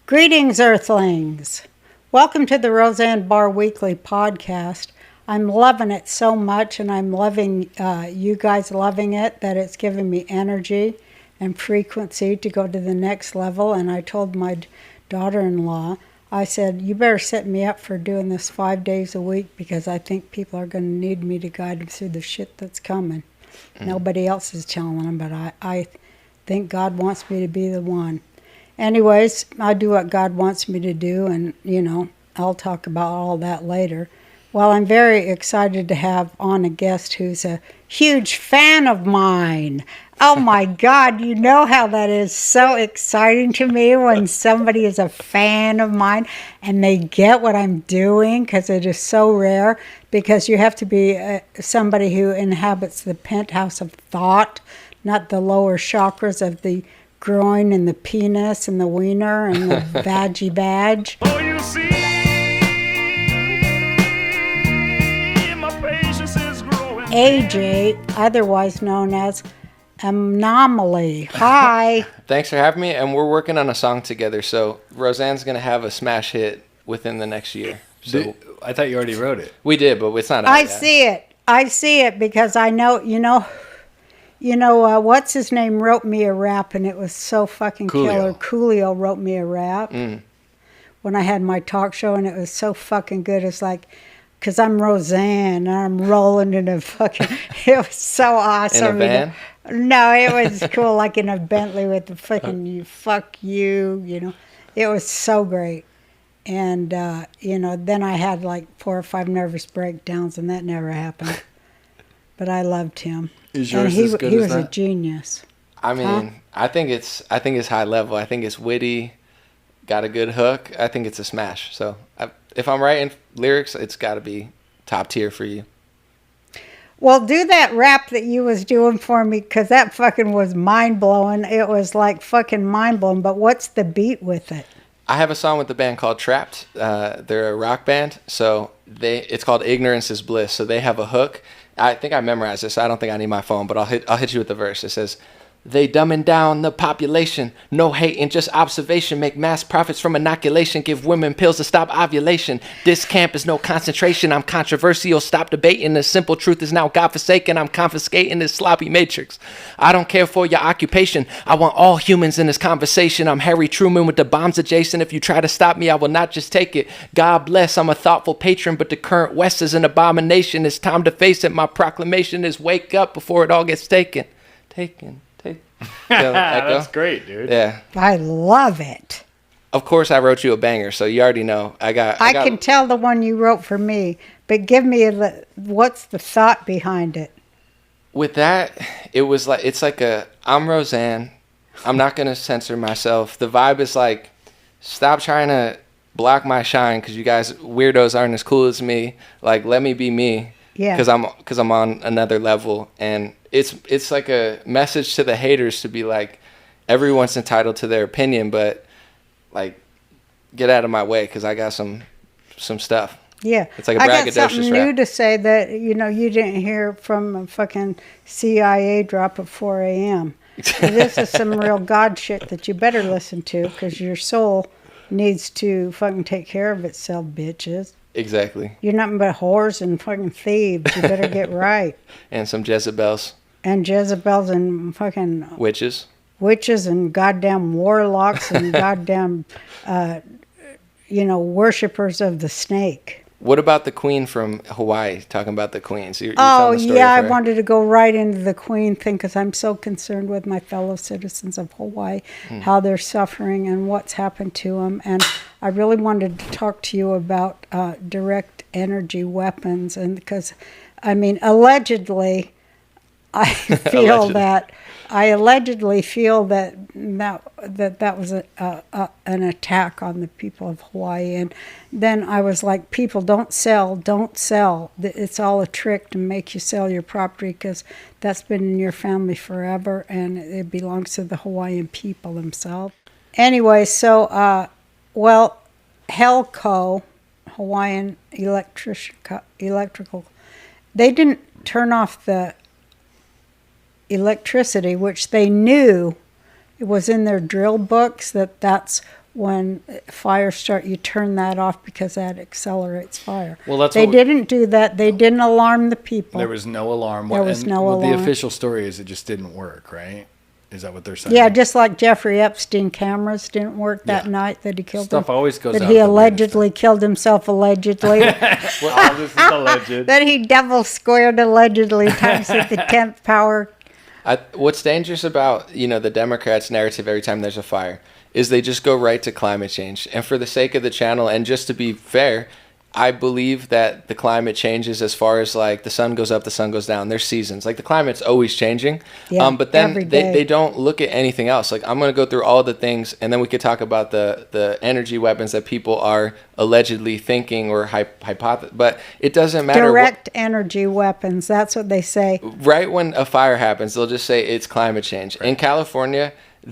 Greetings, Earthlings. Welcome to the Roseanne Barr Weekly Podcast. I'm loving it so much, and I'm loving you guys loving it, that it's giving me energy and frequency to go to the next level. And I told my daughter-in-law, I said, you better set me up for doing this 5 days a week, because I think people are going to need me to guide them through the shit that's coming. Nobody else is telling them, but I think God wants me to be the one. Anyways, I do what God wants me to do, and, I'll talk about all that later. Well, I'm very excited to have on a guest who's a huge fan of mine. Oh, my God, you know how that is so exciting to me when somebody is a fan of mine and they get what I'm doing, because it is so rare, because you have to be somebody who inhabits the penthouse of thought, not the lower chakras of the groin and the penis and the wiener and the vaggy badge. Oh, you see, my patience is growing. AJ, otherwise known as An0maly. Hi. Thanks for having me, and we're working on a song together, so Roseanne's going to have a smash hit within the next year. So I thought you already wrote it. we did, but it's not out I yet. see it. I see it because I know, what's his name wrote me a rap, and it was so fucking killer. Coolio wrote me a rap when I had my talk show, and it was so fucking good. It's like, because I'm Roseanne, and I'm rolling in a fucking, it was so awesome. In a van? No, it was cool, like in a Bentley with the fucking fuck you, It was so great. And, then I had like 4 or 5 nervous breakdowns, and that never happened. But I loved him. Is yours and as good he as was a that? genius. I mean, I think it's high level. I think it's witty, got a good hook. I think it's a smash. So if I'm writing lyrics, it's got to be top tier for you. Well, do that rap that you was doing for me, because that fucking was mind-blowing. It was like fucking mind-blowing, but what's the beat with it? I have a song with the band called Trapped. They're a rock band, so it's called Ignorance is Bliss. So they have a hook. I think I memorized this. So I don't think I need my phone, but I'll hit you with the verse. It says, "They dumbing down the population, no hate and just observation, make mass profits from inoculation, give women pills to stop ovulation. This camp is no concentration. I'm controversial. Stop debating. The simple truth is now godforsaken. I'm confiscating this sloppy matrix. I don't care for your occupation. I want all humans in this conversation. I'm Harry Truman with the bombs adjacent. If you try to stop me, I will not just take it. God bless. I'm a thoughtful patron, but the current West is an abomination. It's time to face it. My proclamation is wake up before it all gets taken." That's great, dude. Yeah. I love it. Of course, I wrote you a banger, so you already know. I can tell the one you wrote for me, but give me what's the thought behind it? With that, it's like I'm Roseanne. I'm not gonna censor myself. The vibe is like, stop trying to block my shine, because you guys weirdos aren't as cool as me. Like, let me be me. Yeah. Because I'm on another level, and it's like a message to the haters to be like, everyone's entitled to their opinion, but like, get out of my way, because I got some stuff. Yeah. It's like a I got braggadocious something new rap. to say that, you didn't hear from a fucking CIA drop at 4 a.m. This is some real God shit that you better listen to, because your soul needs to fucking take care of itself, bitches. Exactly. You're nothing but whores and fucking thieves. You better get right. And some Jezebels. And Jezebels and fucking Witches. witches and goddamn warlocks and goddamn, worshippers of the snake. What about the queen from Hawaii? Talking about the queens. You're telling the story I of her. wanted to go right into the queen thing, because I'm so concerned with my fellow citizens of Hawaii, how they're suffering and what's happened to them. And I really wanted to talk to you about direct energy weapons, and because, allegedly, I feel that that was an attack on the people of Hawaii. And then I was like, people, don't sell. It's all a trick to make you sell your property, because that's been in your family forever, and it belongs to the Hawaiian people themselves. Anyway, so, Helco, Hawaiian electrical, they didn't turn off the electricity, which they knew it was in their drill books that's when fires start, you turn that off because that accelerates fire. Well, that's they what didn't do that. They didn't alarm the people. there was no alarm. There was no The alarm. official story is it just didn't work, right? Is that what they're saying? Yeah, just like Jeffrey Epstein cameras didn't work that Yeah. night that he killed Stuff him. always goes That out he the weirdest allegedly killed himself, allegedly. Well, all this is alleged. That he double squared allegedly times at the 10th power. What's dangerous about, the Democrats' narrative every time there's a fire is they just go right to climate change. And for the sake of the channel, and just to be fair, I believe that the climate changes as far as like the sun goes up, the sun goes down. There's seasons. Like the climate's always changing. Yeah, but then every day. they don't look at anything else. Like I'm going to go through all the things and then we could talk about the energy weapons that people are allegedly thinking or hypothesizing. But it doesn't matter. Direct energy weapons. That's what they say. Right when a fire happens, they'll just say it's climate change. Right. In California,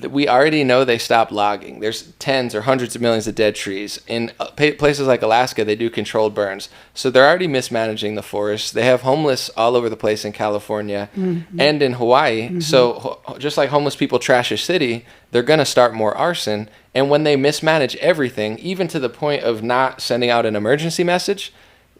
we already know they stopped logging. There's tens or hundreds of millions of dead trees. In places like Alaska, they do controlled burns. So they're already mismanaging the forests. They have homeless all over the place in California and in Hawaii. So just like homeless people trash a city, they're going to start more arson. And when they mismanage everything, even to the point of not sending out an emergency message,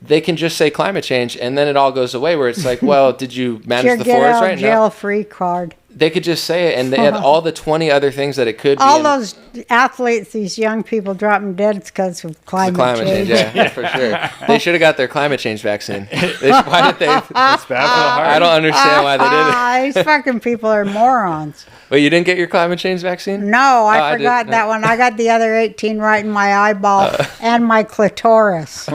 they can just say climate change, and then it all goes away where it's like, well, did you manage the forest right now? Jail-free card. They could just say it, and they had all the 20 other things that it could be. All those athletes, these young people dropping dead, it's because of climate change. Yeah, for sure. They should have got their climate change vaccine. Why did they? It's bad for the heart. I don't understand why they did it. These fucking people are morons. Wait, you didn't get your climate change vaccine? No, I I forgot didn't. that one. I got the other 18 right in my eyeball and my clitoris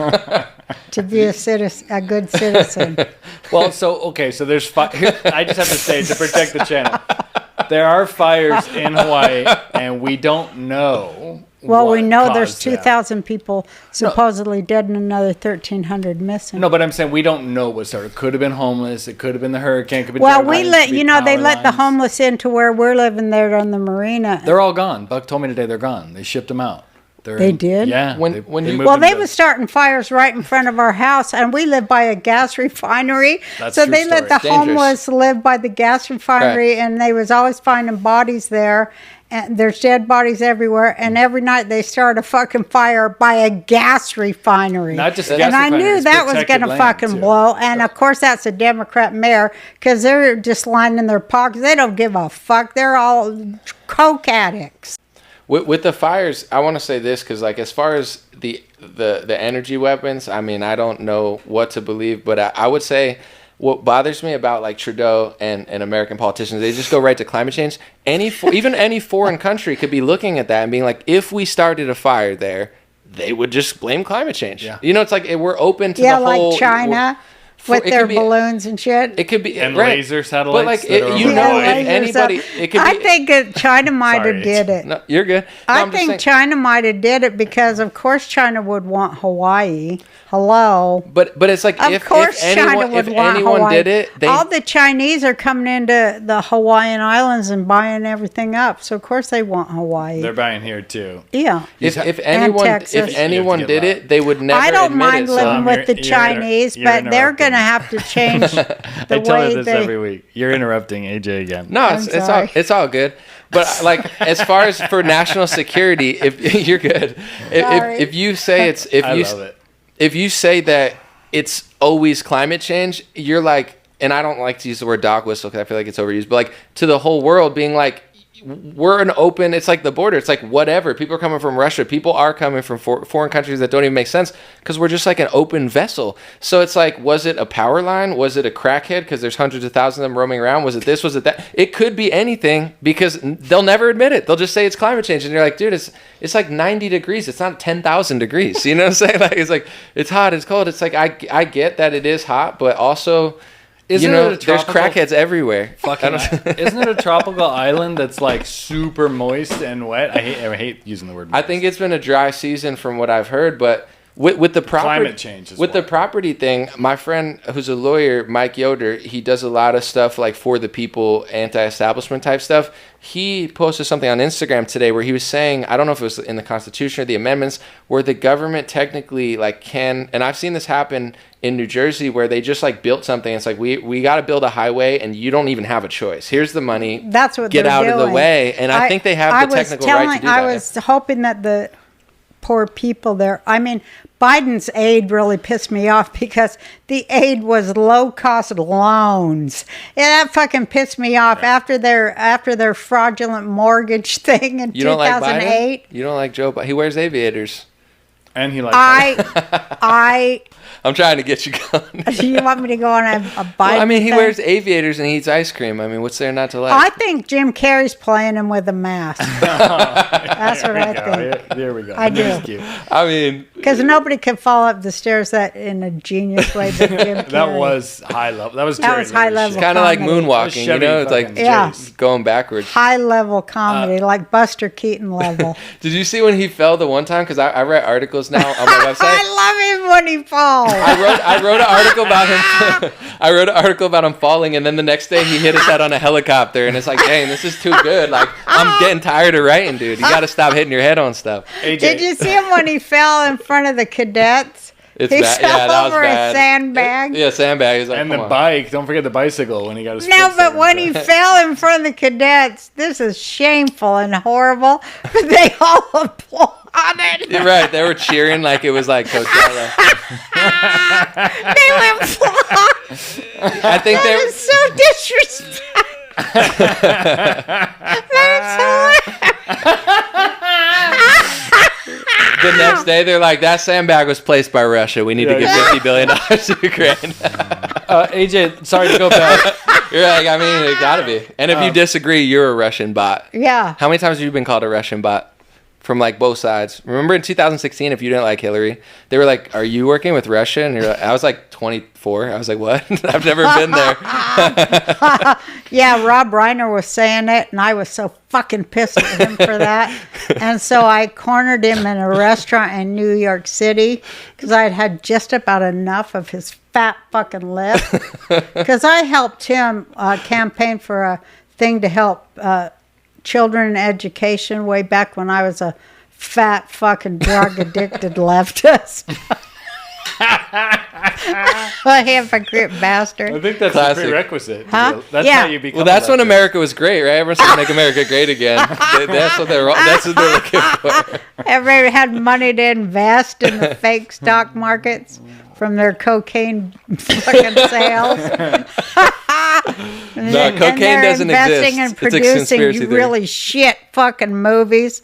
to be a good citizen. Well, so there's I just have to say to protect the channel, there are fires in Hawaii, and we don't know. Well, we what know there's caused them. 2,000 people supposedly dead and another 1,300 missing. No, but I'm saying we don't know what started. It could have been homeless. It could have been the hurricane. It could have been Well, dry we lines, let could be they power let the lines. homeless into where we're living there on the marina. They're all gone. Buck told me today they're gone. They shipped them out. They did? Yeah. When they you- moved Well, them they to- were starting fires right in front of our house, and we live by a gas refinery. That's So true they let story. the Dangerous. homeless live by the gas refinery, Right. and they was always finding bodies there. And there's dead bodies everywhere, and every night they start a fucking fire by a gas refinery. Not just a and gas I refinery, knew it's that was protected going to land, fucking too. blow. And of course, that's a Democrat mayor because they're just lining their pockets. They don't give a fuck. They're all coke addicts. With the fires, I want to say this because, like, as far as the energy weapons, I mean, I don't know what to believe, but I would say what bothers me about like Trudeau and American politicians, they just go right to climate change. Even any foreign country could be looking at that and being like, if we started a fire there, they would just blame climate change. Yeah. It's like we're open to Yeah, the like whole China with it their could be- balloons and shit. It could be And right. laser satellites but like that are if lasers anybody, up. it could be. I think that China might Sorry. have did it. No, you're good. No, I I'm just think saying- China might have did it because, of course, China would want Hawaii. Hello. But it's like Of course, China would want anyone Hawaii. did it, they all the Chinese are coming into the Hawaiian Islands and buying everything up. So of course they want Hawaii. They're buying here too. Yeah. if And anyone Texas. did get it, they would never. I don't admit mind it, living so. with the you're Chinese, you're but they're interrupting. going to have to change the I tell her way this they. every week. You're interrupting AJ again. No, I'm sorry. it's all good. But like as far as for national security, if you're good, Sorry. if you say I love it. if you say that it's always climate change, you're like, and I don't like to use the word dog whistle because I feel like it's overused, but like to the whole world being like, we're an open, it's like the border. It's like whatever. People are coming from Russia. People are coming from foreign countries that don't even make sense because we're just like an open vessel. So it's like, was it a power line? Was it a crackhead? Because there's hundreds of thousands of them roaming around. Was it this? Was it that? It could be anything because they'll never admit it. They'll just say it's climate change. And you're like, dude, it's like 90 degrees. It's not 10,000 degrees. You know what I'm saying? Like, it's like, it's hot, it's cold. It's like, I get that it is hot, but also... Isn't it a there's tropical- crackheads everywhere. Fucking, isn't it a tropical island that's like super moist and wet? I hate using the word moist. I think it's been a dry season from what I've heard, but With the property, climate change as with well. the property thing, my friend who's a lawyer, Mike Yoder, he does a lot of stuff like for the people, anti-establishment type stuff. He posted something on Instagram today where he was saying, I don't know if it was in the Constitution or the amendments, where the government technically like can, and I've seen this happen in New Jersey where they just like built something. It's like we got to build a highway and you don't even have a choice. Here's the money. That's what get they're out doing. of the way, and I think they have the technical right to do that. I was hoping that the poor people there. I mean, Biden's aid really pissed me off because the aid was low-cost loans. Yeah, that fucking pissed me off after their fraudulent mortgage thing in 2008. Don't like Biden? You don't like Joe Biden? He wears aviators. And he likes I'm trying to get you going. You want me to go on a Biden Well, I mean, he thing? wears aviators and he eats ice cream. I mean, what's there not to like? I think Jim Carrey's playing him with a mask. That's what I think. There we go. I do. That's cute. I mean, Because nobody could fall up the stairs that in a genius way but Jim Carrey. That was high level. That was high level. kind of like comedy. moonwalking, you know? It's like Yeah. going backwards. High-level comedy, like Buster Keaton level. Did you see when he fell the one time? Because I read articles now on my website. I love him when he falls. I wrote an article about him. I wrote an article about him falling, and then the next day he hit his head on a helicopter, and it's like, dang, this is too good. Like, I'm getting tired of writing, dude. You got to stop hitting your head on stuff. AJ. Did you see him when he fell in front of the cadets? It's He bad. fell Yeah, that was over bad. a sandbag. Yeah, sandbag. He's like, And come the on. bike. Don't forget the bicycle when he got his No, foot but stuck when in he the- fell in front of the cadets, this is shameful and horrible. But they all applauded. You're right. They were cheering like it was like Coachella. They went flying. I think they That were. is so disrespectful. The next day, they're like, that sandbag was placed by Russia. We need to give $50 billion to Ukraine. AJ, sorry to go back. You're like, I mean, it gotta be. And if you disagree, you're a Russian bot. Yeah. How many times have you been called a Russian bot? From like both sides. Remember in 2016, if you didn't like Hillary, they were like, "Are you working with Russia?" And you're like, I was like 24. I was like, "What? I've never been there." Yeah, Rob Reiner was saying it, and I was so fucking pissed at him for that. And so I cornered him in a restaurant in New York City because I had had just about enough of his fat fucking lip. Because I helped him campaign for a thing to help children in education way back when I was a fat fucking drug addicted leftist. A hypocrite bastard. I think that's Classic. a prerequisite. Huh? That's Yeah. how you become. Well, that's a when leftist. America was great, right? Everyone's trying to make America great again. That's what they're looking for. Everybody had money to invest in the fake stock markets from their cocaine fucking sales. No, cocaine they're doesn't investing exist. and It's a conspiracy producing theory. really shit fucking movies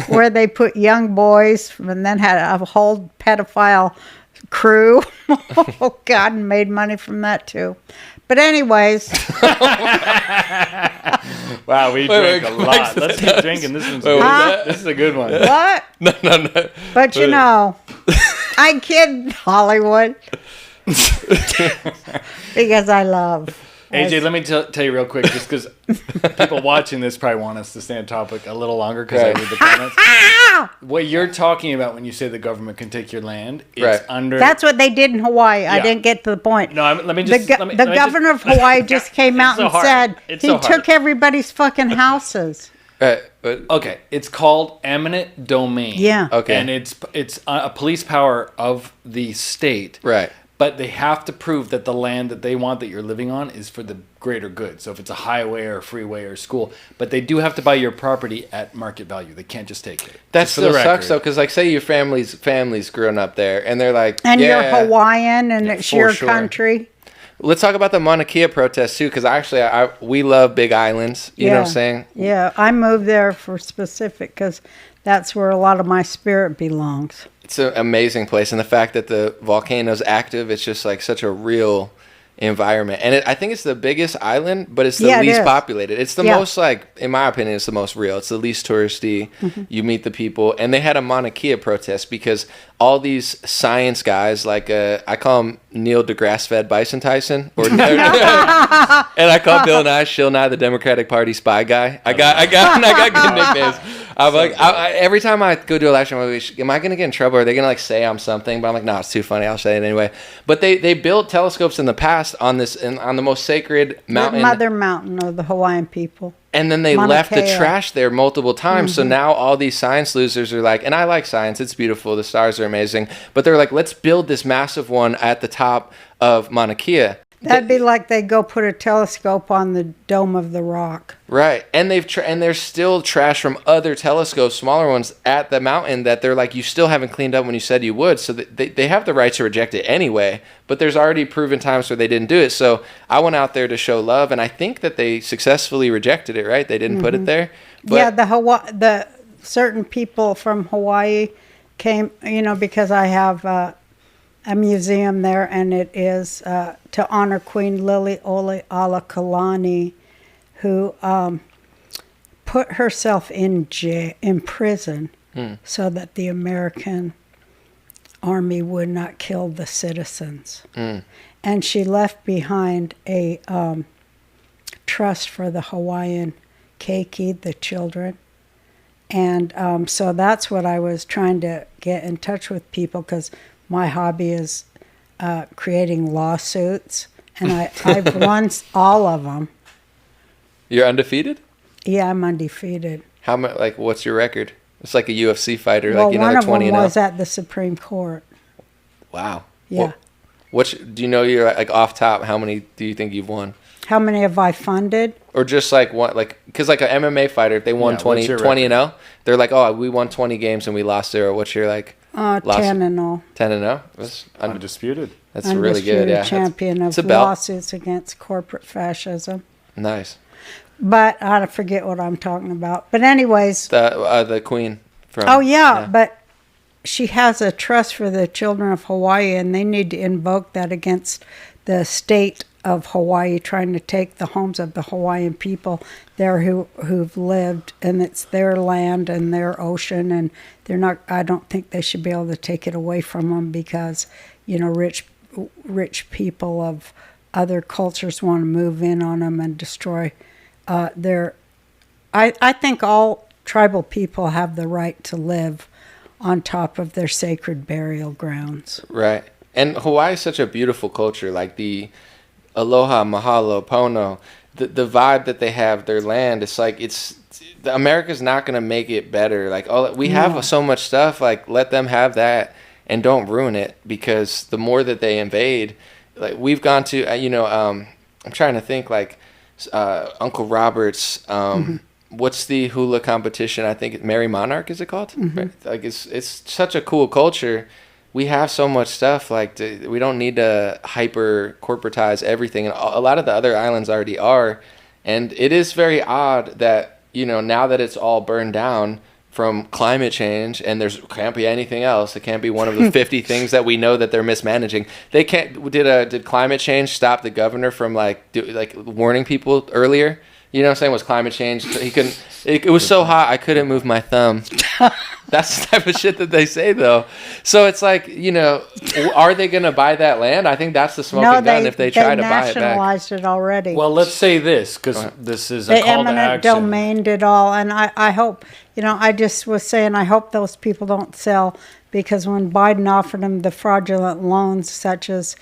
where they put young boys and then had a whole pedophile crew. Oh God, and made money from that too. But anyways, Wow, we drank a wait, lot. Let's keep drinking. This one's Wait, good. what was This is a good one. what? No. But you know, I kid Hollywood because I love. AJ, let me tell you real quick, just because people watching this probably want us to stay on topic a little longer because Right. I read the comments. What you're talking about when you say the government can take your land, it's Right. under. That's what they did in Hawaii. I Yeah. didn't get to the point. No, let me The, just. go- let me the just- governor of Hawaii just came out so and hard. said It's he so hard. took everybody's fucking houses. Right. But Okay, it's called eminent domain. Yeah. Okay. And it's a police power of the state. right. But they have to prove that the land that they want that you're living on is for the greater good. So if it's a highway or a freeway or a school, but they do have to buy your property at market value. They can't just take it. That Just for the still sucks record. though, because like say your family's grown up there, and they're like, And yeah, you're Hawaiian and it's for your sure. country. Let's talk about the Mauna Kea protest too, because actually, we love Big Islands. You know what I'm saying? Yeah, I moved there for specific because that's where a lot of my spirit belongs. It's an amazing place, and the fact that the volcano's active, it's just like such a real environment. And I think it's the biggest island, but it's the Yeah, it least is. populated. It's the Yeah. most, like, in my opinion, it's the most real. It's the least touristy. Mm-hmm. You meet the people, and they had a Mauna Kea protest because all these science guys, like I call him Neil deGrasse Fed Bison Tyson, or and I call Bill Nye Shill Nye the Democratic Party spy guy. I got good nicknames. I'm like, every time I go do a live stream, I'm like, am I going to get in trouble? Are they going to like say I'm something? But I'm like, no, it's too funny. I'll say it anyway. But they built telescopes in the past on on the most sacred mountain. The Mother Mountain of the Hawaiian people. And then they Mauna left the Kea. trash there multiple times. So now all these science losers are like, and I like science. It's beautiful. The stars are amazing. But they're like, let's build this massive one at the top of Mauna Kea. That'd be like they go put a telescope on the Dome of the Rock. Right. And and there's still trash from other telescopes, smaller ones, at the mountain that they're like, you still haven't cleaned up when you said you would. So they have the right to reject it anyway. But there's already proven times where they didn't do it. So I went out there to show love, and I think that they successfuly rejected it, right? They didn't put it there. But Yeah, the certain people from Hawaii came, because I have a museum there, and it is to honor Queen Lili'uokalani, who put herself in prison so that the American army would not kill the citizens. And she left behind a trust for the Hawaiian keiki, the children. And so that's what I was trying to get in touch with people, because my hobby is creating lawsuits, and I've won all of them. You're undefeated? Yeah, I'm undefeated. How much? Like, what's your record? It's like a UFC fighter, Well, like one of them 20-0. was at the Supreme Court. Wow. Yeah. Do you know you're like off top? How many do you think you've won? How many have I funded? Or just like one, like, because like an MMA fighter, if they won 20-0, they're like, oh, we won 20 games and we lost 0. What's your like? 10-0. 10-0. That's Undisputed. That's really good. Yeah. Champion of lawsuits against corporate fascism. Nice. But I forget what I'm talking about. But anyways, The Queen. But she has a trust for the children of Hawaii, and they need to invoke that against the state of Hawaii trying to take the homes of the Hawaiian people there who've lived, and it's their land and their ocean, and I don't think they should be able to take it away from them because, rich people of other cultures want to move in on them and destroy their. I think all tribal people have the right to live on top of their sacred burial grounds. Right. And Hawaii is such a beautiful culture, like the aloha, mahalo, pono, the vibe that they have, their land. It's like America's not going to make it better. Like, we have so much stuff, like let them have that and don't ruin it, because the more that they invade, like we've gone to, I'm trying to think, like Uncle Robert's, what's the hula competition? I think Merry Monarch, is it called? Right? Like it's such a cool culture. We have so much stuff, like we don't need to hyper corporatize everything, and a lot of the other islands already are. And it is very odd that now that it's all burned down from climate change, and can't be anything else. It can't be one of the 50 things that we know that they're mismanaging. They can't. Did climate change stop the governor from warning people earlier? You know what I'm saying? Was climate change? He couldn't. It was so hot I couldn't move my thumb. That's the type of shit that they say, though. So it's like, are they going to buy that land? I think that's the smoking gun if they try to buy it back. They nationalized it already. Well, let's say this, because this is a call to action. They eminent domained it all, and I hope, I just was saying, I hope those people don't sell, because when Biden offered them the fraudulent loans, such as,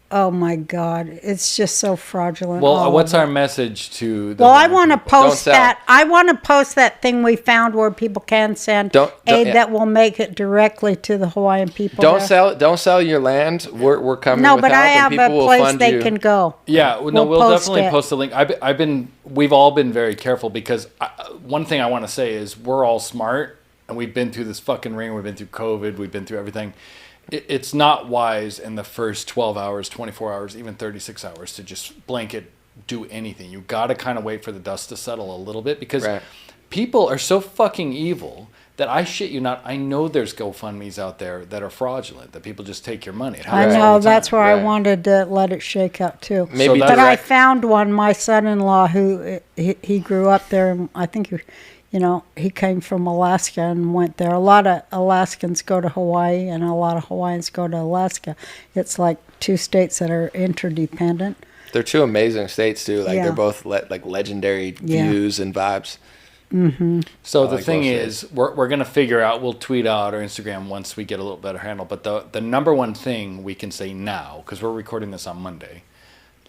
oh my God, it's just so fraudulent. Well, what's our message to the I want to post that. I want to post that thing we found where people can send aid that will make it directly to the Hawaiian people. Don't sell your land. We're coming. No, with but help, I have a place they can go. Yeah, we'll definitely post the link. We've all been very careful, because one thing I want to say is we're all smart, and we've been through this fucking ring. We've been through COVID. We've been through everything. It's not wise in the first 12 hours, 24 hours, even 36 hours to just blanket do anything. You got to kind of wait for the dust to settle a little bit, because people are so fucking evil that I shit you not. I know there's GoFundMes out there that are fraudulent, that people just take your money. I know, that's where I wanted to let it shake out too. Maybe, but I found one, my son-in-law, who he grew up there, and I think he came from Alaska and went there. A lot of Alaskans go to Hawaii, and a lot of Hawaiians go to Alaska. It's like two states that are interdependent. They're two amazing states too. Like they're both legendary views and vibes. Mm-hmm. So the thing is, we're going to figure out, we'll tweet out or Instagram once we get a little better handle. But the number one thing we can say now, because we're recording this on Monday,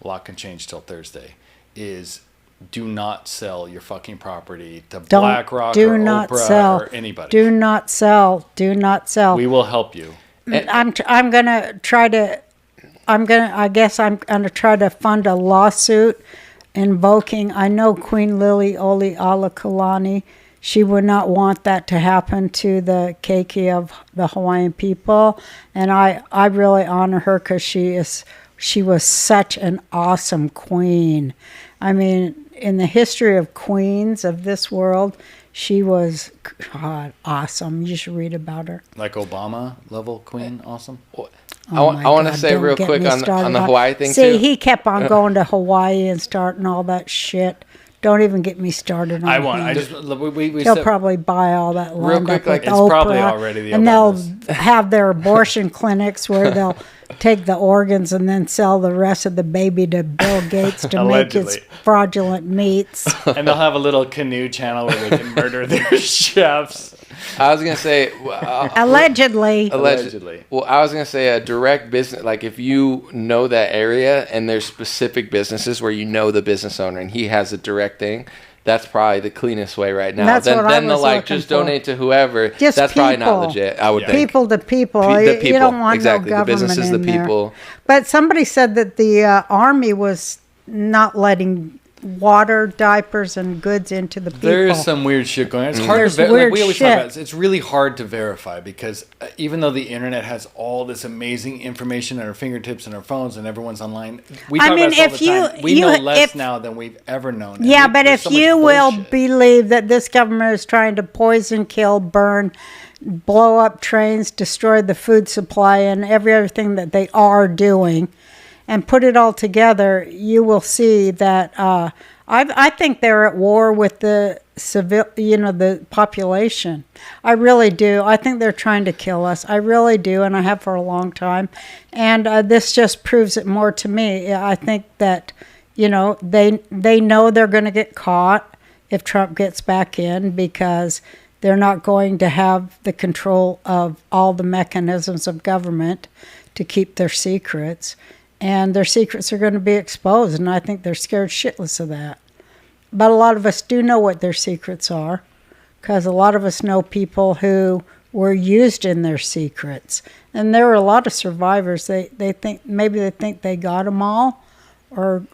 a lot can change till Thursday, is do not sell your fucking property to BlackRock or Oprah or anybody. Do not sell. Do not sell. We will help you. I'm gonna try to fund a lawsuit invoking. I know Queen Liliuokalani. She would not want that to happen to the keiki of the Hawaiian people, and I really honor her because she was such an awesome queen. I mean, in the history of queens of this world, she was awesome. You should read about her. Like Obama level queen, awesome. I want to say real quick on the Hawaii thing, too. See, he kept on going to Hawaii and starting all that shit. Don't even get me started on him. He'll probably buy all that land real quick, with it's Oprah, probably already the and Obamas. they'll have their abortion clinics where they'll take the organs and then sell the rest of the baby to Bill Gates to make his fraudulent meats. And they'll have a little canoe channel where they can murder their chefs. I was going to say... Allegedly. Well, I was going to say a direct business, like if you know that area and there's specific businesses where you know the business owner and he has a direct thing, that's probably the cleanest way right now. That's then what I was the just donate to whoever. Just that's people. probably not legit, I would think. People to people. The people. You don't want exactly. no government the businesses, in the people. There. But somebody said that the Army was not letting water, diapers, and goods into the people. There's some weird shit going on. It's hard to like we always talk about. It's really hard to verify because even though the internet has all this amazing information at our fingertips and our phones and everyone's online, we talk about this all the time. We know less now than we've ever known. Yeah, but if you will believe that this government is trying to poison, kill, burn, blow up trains, destroy the food supply, and every other thing that they are doing, and put it all together, you will see that I think they're at war with the the population. I really do. I think they're trying to kill us. I really do, and I have for a long time. And this just proves it more to me. I think that they know they're going to get caught if Trump gets back in because they're not going to have the control of all the mechanisms of government to keep their secrets. And their secrets are going to be exposed, and I think they're scared shitless of that. But a lot of us do know what their secrets are, because a lot of us know people who were used in their secrets. And there are a lot of survivors. They think they got them all, or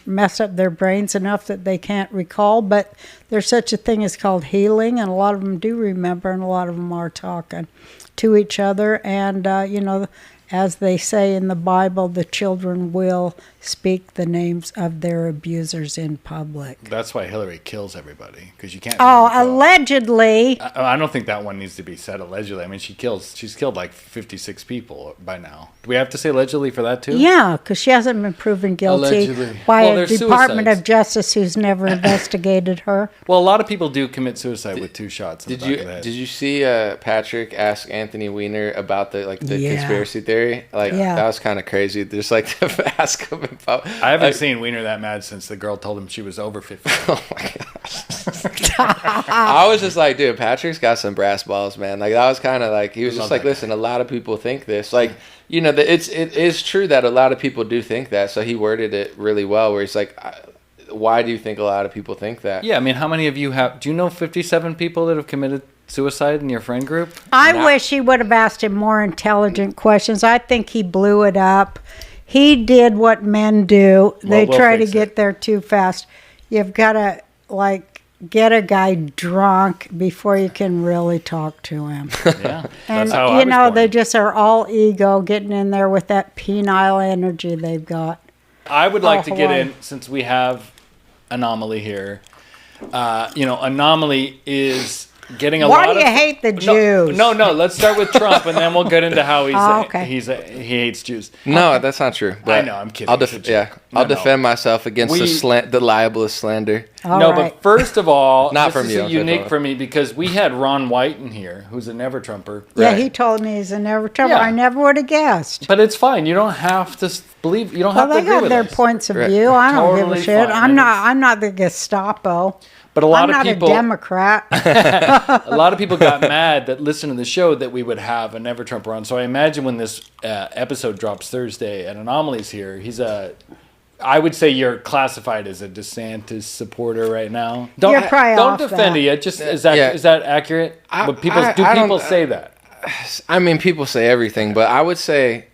messed up their brains enough that they can't recall. But there's such a thing as called healing, and a lot of them do remember, and a lot of them are talking to each other. And as they say in the Bible, the children will speak the names of their abusers in public. That's why Hillary kills everybody, because you can't. Oh, allegedly. I don't think that one needs to be said allegedly. I mean, she's killed like 56 people by now. Do we have to say allegedly for that too? Yeah, because she hasn't been proven guilty by a Department of Justice who's never investigated her. Well, a lot of people do commit suicide with 2 shots. In the back of the head. Did you see Patrick ask Anthony Weiner about the conspiracy theory? That was kind of crazy. Just to ask him about. I haven't seen Weiner that mad since the girl told him she was over 50. Oh my gosh! I was just like, dude, Patrick's got some brass balls, man. That was kind of he was just like, listen, a lot of people think this. It is true that a lot of people do think that. So he worded it really well, where he's like, why do you think a lot of people think that? Yeah, I mean, how many of you do you know 57 people that have committed suicide in your friend group? I wish he would have asked him more intelligent questions. I think he blew it up. He did what men do. They try to get there too fast. You've got to get a guy drunk before you can really talk to him. Yeah, and that's how I was born. They just are all ego, getting in there with that penile energy they've got. I would like to get in, since we have An0maly here. An0maly is getting a lot of... Why do you hate the Jews? No. Let's start with Trump, and then we'll get into how he hates Jews. No, that's not true. I know, I'm kidding. I'll defend myself against the libelous slander. But first of all, this is unique for me because we had Ron White in here, who's a never Trumper. Yeah, right. He told me he's a never Trumper. Yeah. I never would have guessed. But it's fine. You don't have to believe. You don't have to agree with us. They got their points of view. I don't give a shit. I'm not the Gestapo. But a lot I'm of not people, a Democrat. a lot of people got mad that listened to the show that we would have a Never Trumper on. So I imagine when this episode drops Thursday and An0maly's here, I would say you're classified as a DeSantis supporter right now. You're probably don't off defend that. it. Just is that accurate? But people say that? I mean, people say everything, but I would say,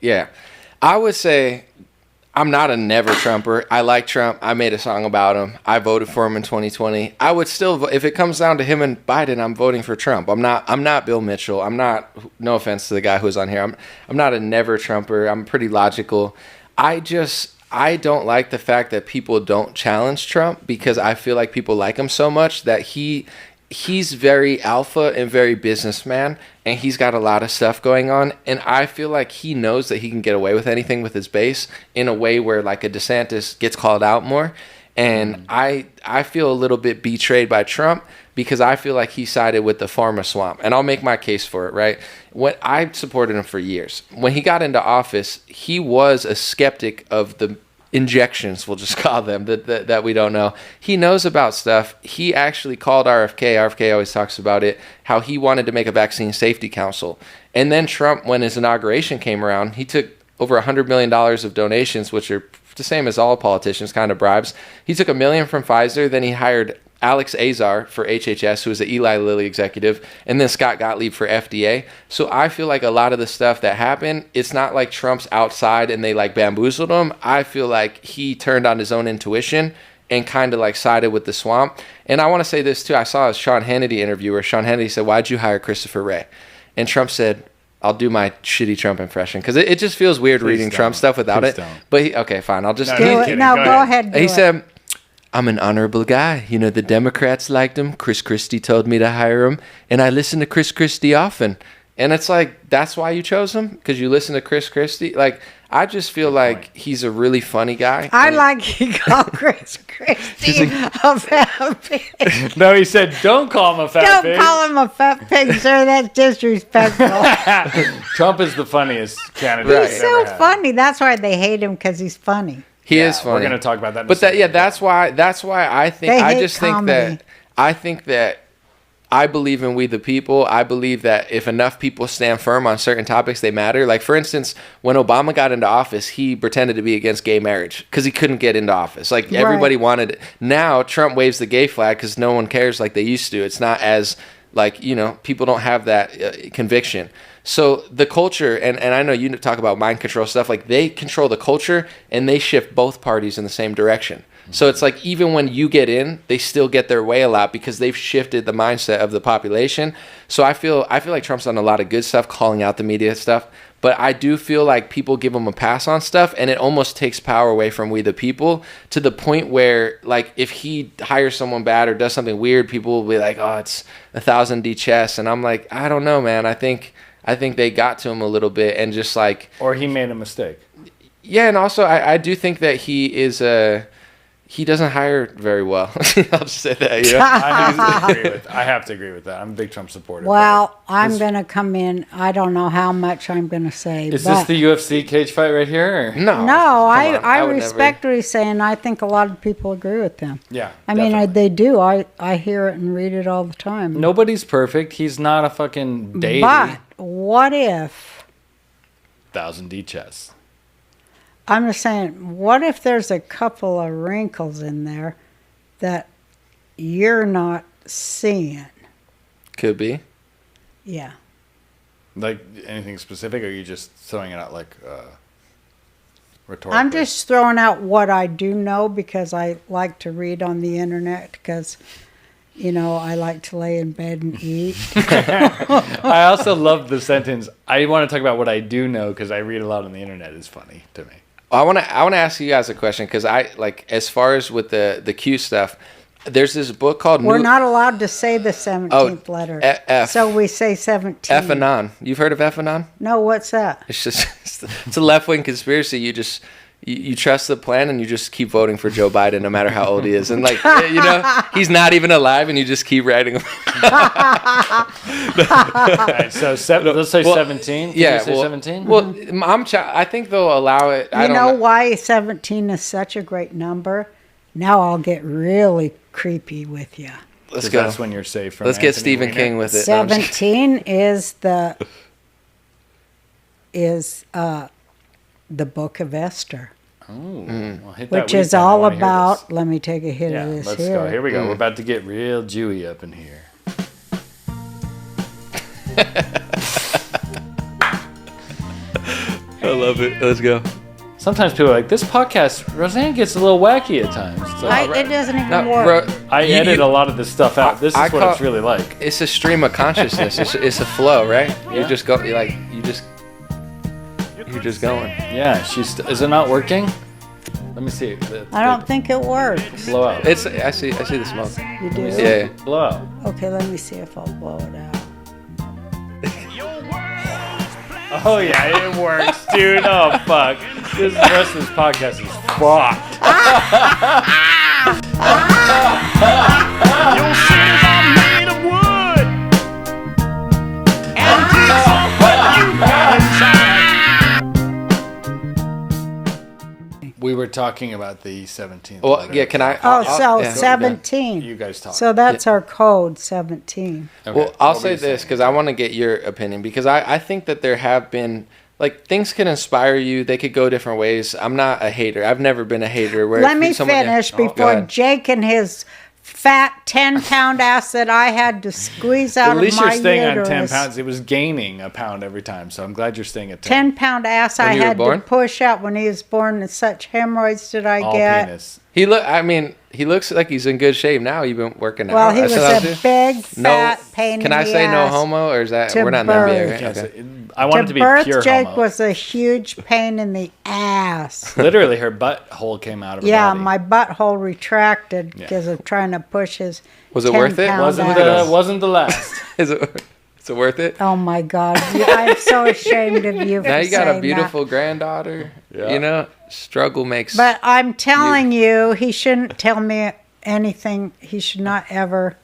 I'm not a never Trumper. I like Trump. I made a song about him. I voted for him in 2020. I would still, if it comes down to him and Biden, I'm voting for Trump. I'm not Bill Mitchell. I'm not, no offense to the guy who's on here. I'm not a never Trumper. I'm pretty logical. I don't like the fact that people don't challenge Trump because I feel like people like him so much that he's very alpha and very businessman, and he's got a lot of stuff going on, and I feel like he knows that he can get away with anything with his base in a way where like a DeSantis gets called out more. And I feel a little bit betrayed by Trump because I feel like he sided with the pharma swamp. And I'll make my case for it, right? I supported him for years. When he got into office, he was a skeptic of the injections, we'll just call them, that we don't know. He knows about stuff. He actually called RFK. RFK always talks about it, how he wanted to make a vaccine safety council. And then Trump, when his inauguration came around, he took over $100 million of donations, which are the same as all politicians, kind of bribes. He took $1 million from Pfizer, then he hired Alex Azar for HHS, who was the Eli Lilly executive, and then Scott Gottlieb for FDA. So I feel like a lot of the stuff that happened, it's not like Trump's outside and they like bamboozled him. I feel like he turned on his own intuition and kind of like sided with the swamp. And I want to say this too. I saw a Sean Hannity interview where Sean Hannity said, "Why'd you hire Christopher Wray?" And Trump said, "I'll do my shitty Trump impression," because it just feels weird reading Trump stuff without it. But okay, fine. I'll just do it. No, go ahead. He said, "I'm an honorable guy. You know, the Democrats liked him. Chris Christie told me to hire him, and I listen to Chris Christie often." And it's like, that's why you chose him? Because you listen to Chris Christie? Like, I just feel like he's a really funny guy. I like he called Chris Christie a fat pig. No, he said, don't call him a fat pig. Don't call him a fat pig, sir. That's disrespectful. Trump is the funniest candidate. He's so funny. That's why they hate him, because he's funny. He is funny. We're going to talk about that. But that's why I think I think that I believe in we the people. I believe that if enough people stand firm on certain topics, they matter. Like, for instance, when Obama got into office, he pretended to be against gay marriage because he couldn't get into office. Like, everybody wanted it. Now Trump waves the gay flag because no one cares like they used to. It's not as, like, you know, people don't have that conviction. So the culture, and I know you talk about mind control stuff, like they control the culture and they shift both parties in the same direction. So it's like even when you get in, they still get their way a lot because they've shifted the mindset of the population. So I feel like Trump's done a lot of good stuff, calling out the media stuff. But I do feel like people give him a pass on stuff, and it almost takes power away from we the people to the point where, like, if he hires someone bad or does something weird, people will be like, "Oh, it's 1,000 D chess," and I'm like, I don't know, man. I think they got to him a little bit and just like, or he made a mistake. Yeah, and also I do think that he doesn't hire very well. I'll just say that. You know? I have to agree with that. I'm a big Trump supporter. Well, I'm going to come in. I don't know how much I'm going to say. Is this the UFC cage fight right here? Or? No. No, I respect what he's saying. I think a lot of people agree with him. Yeah. I mean, they do. I hear it and read it all the time. Nobody's perfect. He's not a fucking deity. But what if 1,000 D chess? I'm just saying, what if there's a couple of wrinkles in there that you're not seeing? Could be. Yeah. Like anything specific, or are you just throwing it out like rhetorically? I'm just throwing out what I do know because I like to read on the internet because, you know, I like to lay in bed and eat. I also love the sentence, I want to talk about what I do know because I read a lot on the internet is funny to me. I want to ask you guys a question because I like, as far as with the Q stuff, there's this book called We're not allowed to say the 17th letter. F. So we say 17. F and on. You've heard of F and on? No, what's that? It's just it's a left-wing conspiracy. You trust the plan and you just keep voting for Joe Biden no matter how old he is. And like, you know, he's not even alive and you just keep writing him. Right, so let's say 17. Can you say 17? Well, I think they'll allow it. You know why 17 is such a great number? Now I'll get really creepy with you. Let's go. That's when you're safe from Let's get Anthony Stephen Weiner. King with it. No, I'm just 17 is the Book of Esther, Oh, well, hit that which is week, then. I all wanna hear about. this. Let me take a hit Yeah, of this let's here. go. Here we go. We're about to get real Jewy up in here. I love it. Let's go. Sometimes people are like, this podcast, Roseanne gets a little wacky at times. So It doesn't even No, work. bro, I you- edit you- a lot of this stuff out. This is I what call- it's really like. It's a stream of consciousness. It's a flow, right? Yeah. You just go. You're just going. Yeah, is it not working? Let me see. I don't think it works. Blow out. I see the smoke. You do? Yeah. Blow out. Okay, let me see if I'll blow it out. Oh yeah, it works, dude. Oh fuck. The rest of this podcast is fucked. Your cities are made of wood. And these are what you got inside. We were talking about the 17th. Well, letter. yeah. Can I? Oh, so yeah. 17. You guys talk. So that's our code, 17. Okay, Well, I'll what were say you this saying? because I want to get your opinion because I think that there have been like things can inspire you. They could go different ways. I'm not a hater. I've never been a hater. Where Let if me someone- finish Go before ahead. Jake and his fat 10-pound ass that I had to squeeze out At least of my you're staying uterus. on 10 pounds. It was gaining a pound every time, so I'm glad you're staying at 10. 10-pound ass When I you were had to born? push out when he was born, and such hemorrhoids did I All get. penis. He looks like he's in good shape now. You've been working out. Well, he was That's what I a do. big, No- fat pain Can in I the say no ass. homo or is that to we're not in the NBA, birth. right? Yes, Okay. I want it to To be birth, pure Jake homo. was a huge pain in the ass. Literally, her butthole came out of her Yeah, body. my butthole retracted Yeah. because of trying to push his. Was it worth it? 10-pound wasn't ass. wasn't the last. Is it worth it? Oh my God! I'm so ashamed of you. Now for you got a saying beautiful granddaughter. Yeah. You know, struggle makes. That. But I'm telling you, he shouldn't tell me anything. He should not ever,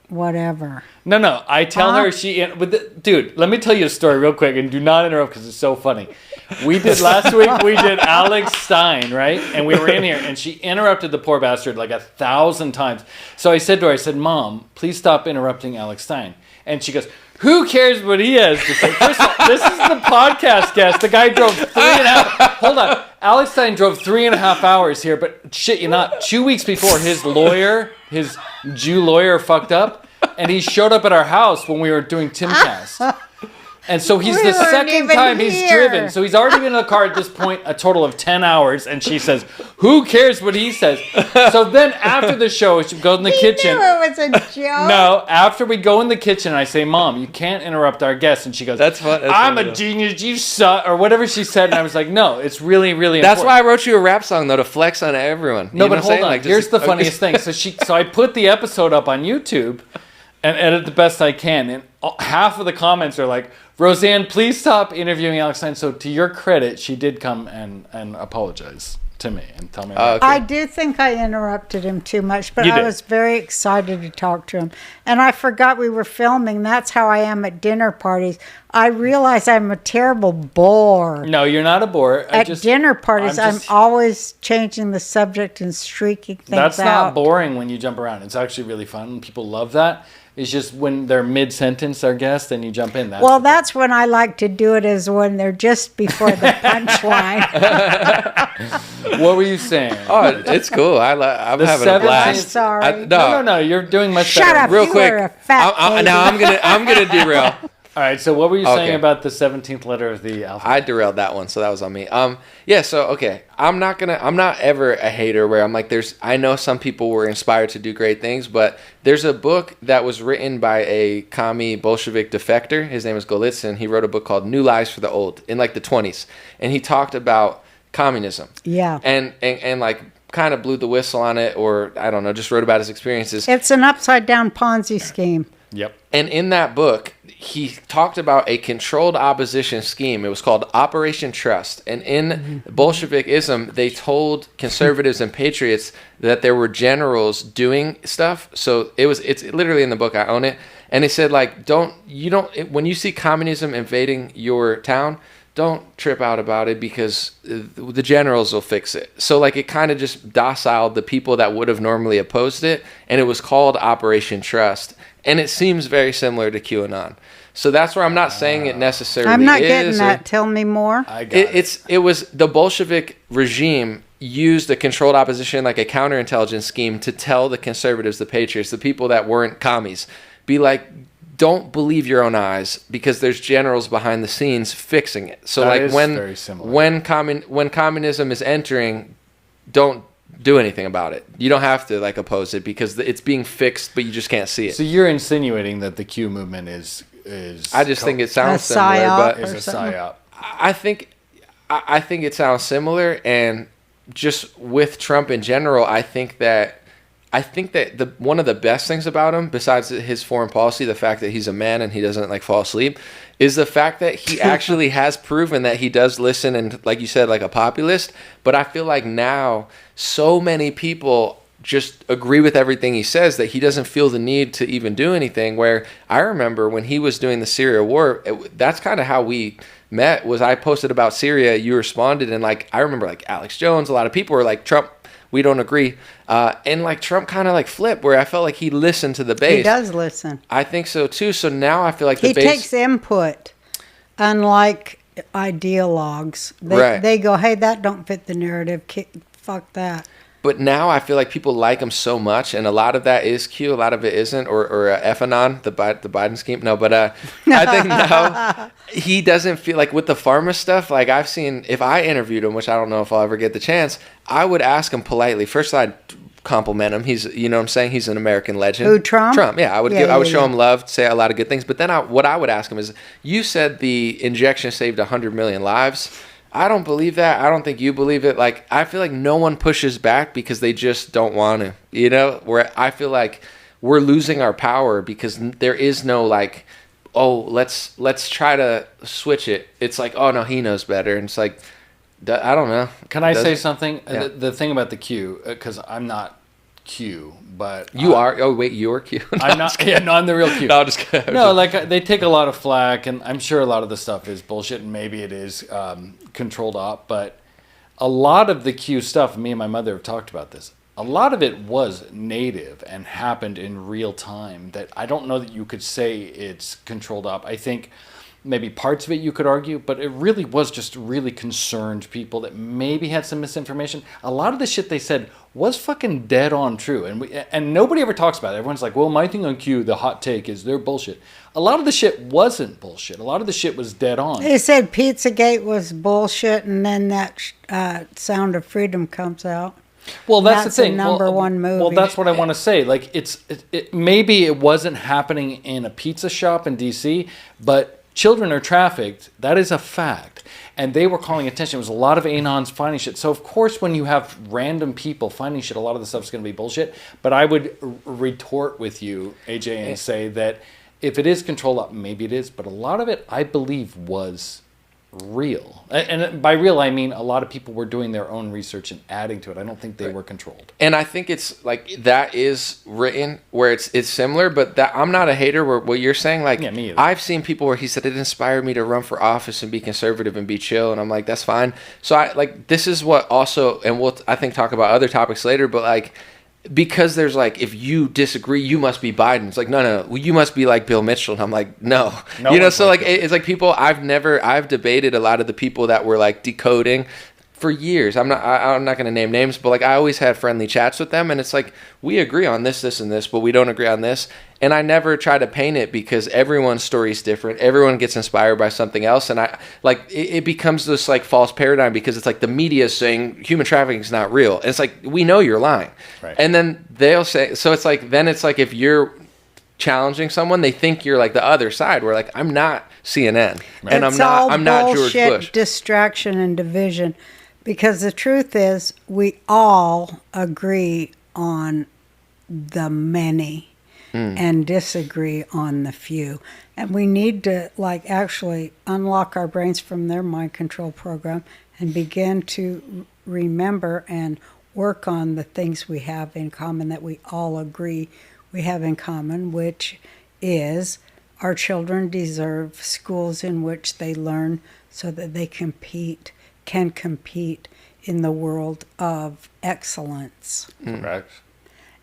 whatever. No. I tell her dude, let me tell you a story real quick and do not interrupt because it's so funny. Last week, we did Alex Stein, right? And we were in here and she interrupted the poor bastard like 1,000 times. So I said to her, Mom, please stop interrupting Alex Stein. And she goes, who cares what he has to say? First of all, this is the podcast guest. The guy drove 3.5. Hold on. Alex Stein drove 3.5 hours here, but shit you not. 2 weeks before his Jew lawyer fucked up, and he showed up at our house when we were doing Timcast. And so he's We the weren't second even time he's here. driven. So he's already been in the car at this point a total of 10 hours. And she says, who cares what he says? So then after the show, she goes in the He kitchen. knew it was a joke. No, after we go in the kitchen, I say, Mom, you can't interrupt our guests. And she goes, That's fun. That's I'm funny, a though. genius, you suck, or whatever she said. And I was like, no, it's really, really That's why I important. wrote you a rap song though to flex on everyone. No, You know but what I'm hold saying? on. Like, just- Here's the funniest thing. So I put the episode up on YouTube and edit the best I can. And half of the comments are like, Roseanne, please stop interviewing Alex Stein. So to your credit, she did come and apologize to me and tell me. Okay. I do think I interrupted him too much, but You I did. was very excited to talk to him. And I forgot we were filming. That's how I am at dinner parties. I realize I'm a terrible bore. No, you're not a bore. At dinner parties, I'm just- always changing the subject and streaking things That's out. not boring when you jump around. It's actually really fun. People love that. It's just when they're mid-sentence, our guest, and you jump in. Well, that's when I like to do it, is when they're just before the punchline. What were you saying? Oh, it's cool. I'm having a 17th blast. Sorry. No. You're doing much Shut better. up. Real You quick. were a fat Now baby. I'm gonna derail. All right. So what were you saying Okay. about the 17th letter of the alphabet? I derailed that one, so that was on me. Yeah. So okay, I'm not ever a hater where I'm like, I know some people were inspired to do great things, but there's a book that was written by a commie Bolshevik defector. His name is Golitsyn. He wrote a book called New Lies for the Old in like the 20s, and he talked about communism. Yeah. And like kind of blew the whistle on it, or I don't know, just wrote about his experiences. It's an upside-down Ponzi scheme. Yep. And in that book, he talked about a controlled opposition scheme. It was called Operation Trust. And in Bolshevikism, they told conservatives and patriots that there were generals doing stuff. So it's literally in the book. I own it. And he said, like, when you see communism invading your town, don't trip out about it because the generals will fix it. So like it kind of just dociled the people that would have normally opposed it, and it was called Operation Trust, and it seems very similar to QAnon. So that's where I'm not saying it necessarily is. I'm not getting that. Tell me more. It was the Bolshevik regime used a controlled opposition, like a counterintelligence scheme, to tell the conservatives, the patriots, the people that weren't commies, be like, don't believe your own eyes because there's generals behind the scenes fixing it. So that like when communism is entering, don't do anything about it. You don't have to like oppose it because it's being fixed, but you just can't see it. So you're insinuating that the Q movement is I just think it sounds a similar, psyop but is a psyop. I think it sounds similar, and just with Trump in general, I think that one of the best things about him, besides his foreign policy, the fact that he's a man and he doesn't like fall asleep, is the fact that he actually has proven that he does listen and, like you said, like a populist. But I feel like now so many people just agree with everything he says that he doesn't feel the need to even do anything. Where I remember when he was doing the Syria war, that's kind of how we met. Was I posted about Syria, you responded, and like I remember like Alex Jones, a lot of people were like, Trump, we don't agree, and like Trump kind of like flipped, where I felt like he listened to the base. He does listen. I think so too. So now I feel like the he base takes input, unlike ideologues. They go, hey, that don't fit the narrative. Fuck that. But now I feel like people like him so much, and a lot of that is Q, a lot of it isn't, or F-Anon, the Biden scheme. No, but I think now he doesn't feel like with the pharma stuff. Like I've seen, if I interviewed him, which I don't know if I'll ever get the chance, I would ask him politely. First, I'd compliment him. He's, you know what I'm saying? He's an American legend. Who, Trump? Trump, yeah. I would show him love, say a lot of good things. But then what I would ask him is, you said the injection saved 100 million lives. I don't believe that. I don't think you believe it. Like, I feel like no one pushes back because they just don't want to, you know, where I feel like we're losing our power because there is no like, oh, let's try to switch it. It's like, oh no, he knows better. And it's like, I don't know. Can I say something? Yeah. The thing about the Q, because I'm not Q, but you are. Oh wait, you're Q. No, I'm not. Yeah, no, I'm the real Q. No, I'm just kidding. No, like they take a lot of flack, and I'm sure a lot of the stuff is bullshit, and maybe it is controlled op. But a lot of the Q stuff, me and my mother have talked about this. A lot of it was native and happened in real time. That I don't know that you could say it's controlled op. I think maybe parts of it you could argue, but it really was just really concerned people that maybe had some misinformation. A lot of the shit they said was fucking dead on true, and nobody ever talks about it. Everyone's like, well, my thing on Q, the hot take is they're bullshit. A lot of the shit wasn't bullshit. A lot of the shit was dead on. They said Pizzagate was bullshit, and then that Sound of Freedom comes out. Well, that's the thing. The number one movie. Well, that's what I want to say. Like, maybe it wasn't happening in a pizza shop in D.C., but children are trafficked. That is a fact. And they were calling attention. It was a lot of anons finding shit. So, of course, when you have random people finding shit, a lot of the stuff's going to be bullshit. But I would retort with you, AJ, and say that if it is controlled up, maybe it is. But a lot of it, I believe, was real. And by real, I mean a lot of people were doing their own research and adding to it. I don't think they were controlled. And I think it's like that is written where it's similar, but that I'm not a hater where what you're saying, like, yeah, me either. I've seen people where he said it inspired me to run for office and be conservative and be chill, and I'm like, that's fine. So I like, this is what also, and we'll I think talk about other topics later, but like, because there's like, if you disagree, you must be Biden. It's like, no, you must be like Bill Mitchell. And I'm like, no. You know, so like, it's like people, I've debated a lot of the people that were like decoding for years. I'm not going to name names, but like I always had friendly chats with them, and it's like, we agree on this, and this, but we don't agree on this. And I never try to paint it because everyone's story is different. Everyone gets inspired by something else. And I like, it becomes this like false paradigm because it's like the media is saying human trafficking is not real. And it's like, we know you're lying. Right. And then they'll say, so it's like, then it's like, if you're challenging someone, they think you're like the other side. We're like, I'm not CNN. Right. And I'm not George Bush. Distraction and division. Because the truth is, we all agree on the many and disagree on the few. And we need to like actually unlock our brains from their mind control program and begin to remember and work on the things we have in common that we all agree we have in common, which is Our children deserve schools in which they learn so that they can compete in the world of excellence. Correct.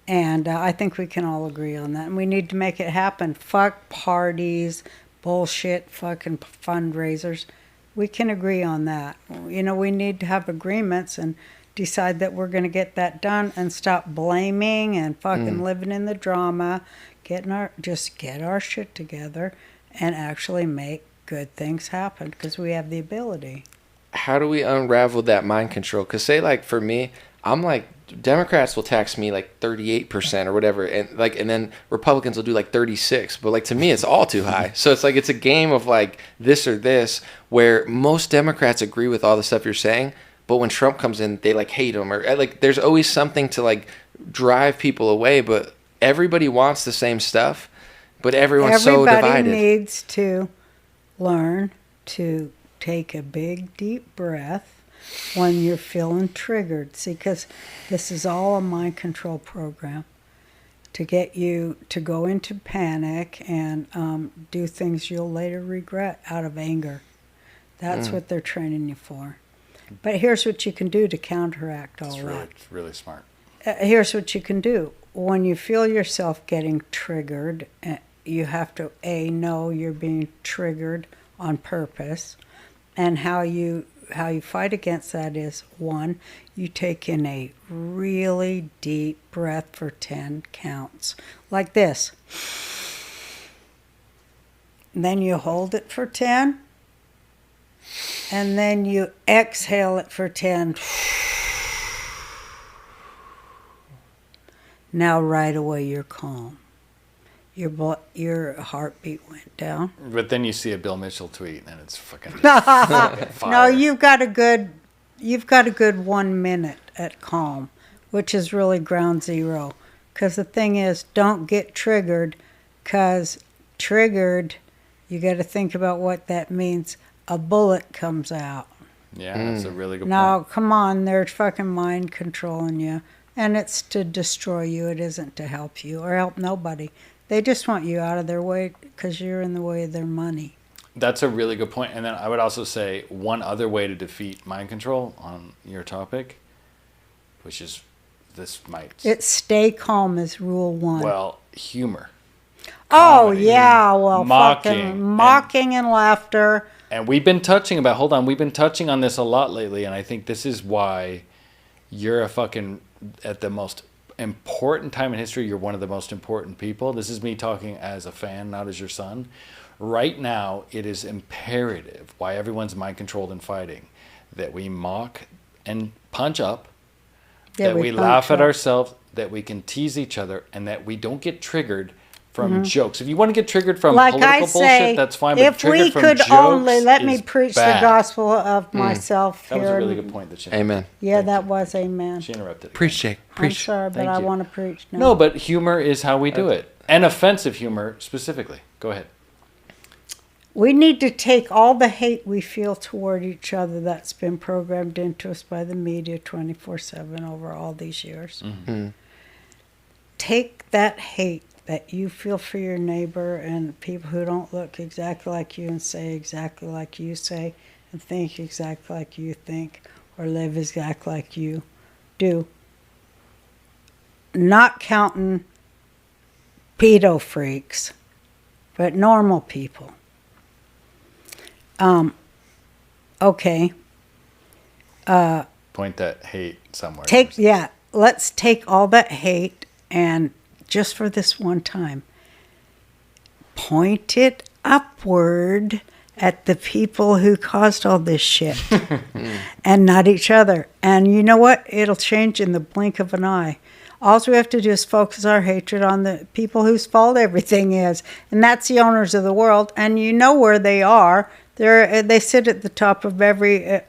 And I think we can all agree on that. And we need to make it happen. Fuck parties, bullshit, fucking fundraisers. We can agree on that. You know, we need to have agreements and decide that we're going to get that done and stop blaming and fucking living in the drama. Get our shit together and actually make good things happen because we have the ability. How do we unravel that mind control? Because say, like, for me, I'm like, Democrats will tax me like 38% or whatever, and then Republicans will do like 36. But like, to me, it's all too high. So it's like, it's a game of like this or this, where most Democrats agree with all the stuff you're saying, but when Trump comes in, they like hate him, or like there's always something to like drive people away. But everybody wants the same stuff, but everyone's so divided. Everybody needs to learn to take a big deep breath when you're feeling triggered. See, because this is all a mind control program to get you to go into panic and do things you'll later regret out of anger. That's what they're training you for. But here's what you can do to counteract all that. It's really smart. Here's what you can do. When you feel yourself getting triggered, you have to, know you're being triggered on purpose. And how you fight against that is, 1, you take in a really deep breath for 10 counts, like this. And then you hold it for 10, and then you exhale it for 10. Now right away you're calm. Your heartbeat went down. But then you see a Bill Mitchell tweet and it's fucking No, you've got a good 1 minute at calm, which is really ground zero. Because the thing is, don't get triggered, because triggered, you got to think about what that means. A bullet comes out. Yeah, that's a really good Now, point. come on, they're fucking mind controlling you. And it's to destroy you. It isn't to help you or help nobody. They just want you out of their way because you're in the way of their money. That's a really good point. And then I would also say one other way to defeat mind control on your topic, which is, this might... It's stay calm is rule 1. Well, humor. Oh, Comedy, yeah. Well, mocking, mocking and laughter. And we've been touching on this a lot lately, and I think this is why you're at the most important time in history, you're one of the most important people. This is me talking as a fan, not as your son. Right now, it is imperative, why everyone's mind controlled and fighting, that we mock and punch up, that we laugh at ourselves, that we can tease each other, and that we don't get triggered from jokes. If you want to get triggered from political bullshit, that's fine. But if we could only let me preach the gospel of myself here. That was a really good point that she made. Amen. Yeah, that was amen. She interrupted. Preach, Jake. Preach. I'm sorry, but I want to preach now. No, but humor is how we do it. And offensive humor specifically. Go ahead. We need to take all the hate we feel toward each other that's been programmed into us by the media 24/7 over all these years. Take that hate that you feel for your neighbor and people who don't look exactly like you and say exactly like you say and think exactly like you think or live exactly like you do. Not counting pedo freaks, but normal people. Okay. Point that hate somewhere. Let's take all that hate and just for this one time, point it upward at the people who caused all this shit and not each other. And you know what? It'll change in the blink of an eye. All we have to do is focus our hatred on the people whose fault everything is. And that's the owners of the world. And you know where they are. They sit at the top of every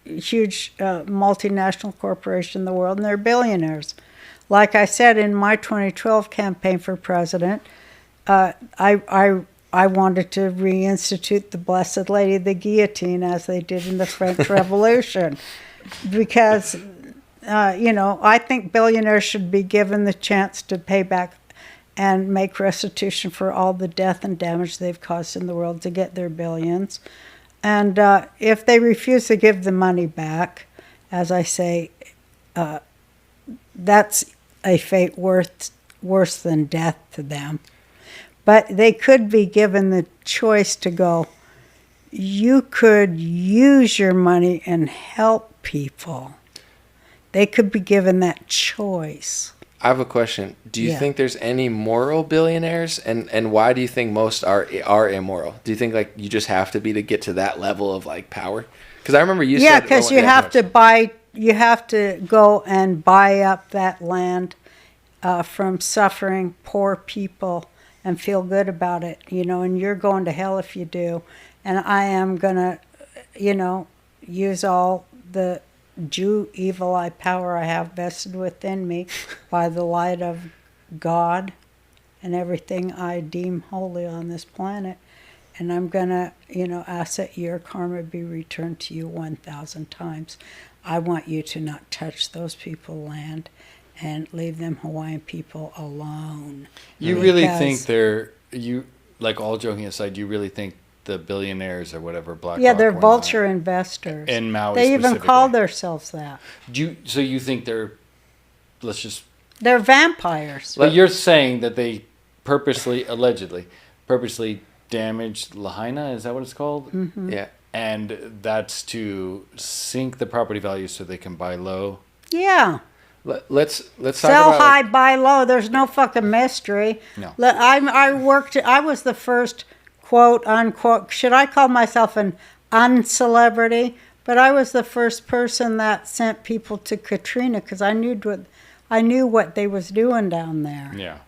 huge multinational corporation in the world, and they're billionaires. Like I said in my 2012 campaign for president, I wanted to reinstitute the Blessed Lady of the Guillotine as they did in the French Revolution. Because, I think billionaires should be given the chance to pay back and make restitution for all the death and damage they've caused in the world to get their billions. And if they refuse to give the money back, as I say, that's a fate worse than death to them. But they could be given the choice to go, you could use your money and help people. They could be given that choice. I have a question. Do you think there's any moral billionaires, and why do you think most are immoral? Do you think like you just have to be to get to that level of like power? Because I remember you said... Yeah, because you have to go and buy up that land from suffering poor people and feel good about it, and you're going to hell if you do. And I am going to, use all the Jew evil eye power I have vested within me by the light of God and everything I deem holy on this planet. And I'm going to, ask that your karma be returned to you 1,000 times. I want you to not touch those people's land and leave them Hawaiian people alone. You really think all joking aside, you really think the billionaires or whatever, BlackRock, they're vulture investors. In Maui they even call themselves that. So you think they're vampires. But you're saying that they allegedly damaged Lahaina, is that what it's called? Mm-hmm. Yeah. And that's to sink the property value so they can buy low? Yeah. Let's talk sell about high, buy low. There's no fucking mystery. No. I was the first quote unquote, should I call myself an uncelebrity? But I was the first person that sent people to Katrina because I knew what they was doing down there. Yeah.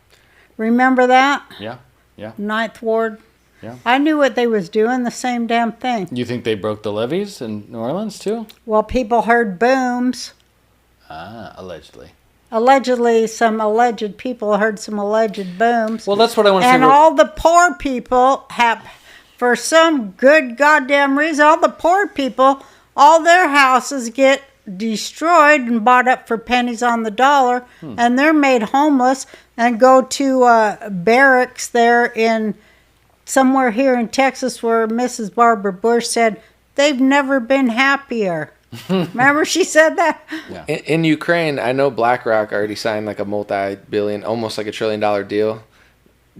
Remember that? Yeah. Yeah. Ninth Ward. Yeah. I knew what they was doing, the same damn thing. You think they broke the levees in New Orleans too? Well, people heard booms. Allegedly. Allegedly, some alleged people heard some alleged booms. Well, that's what I want to say. And all the poor people have, for some good goddamn reason, all their houses get destroyed and bought up for pennies on the dollar, and they're made homeless and go to barracks there in somewhere here in Texas where Mrs. Barbara Bush said they've never been happier. Remember she said that? Yeah. In Ukraine, I know BlackRock already signed like a multi-billion, almost like $1 trillion deal.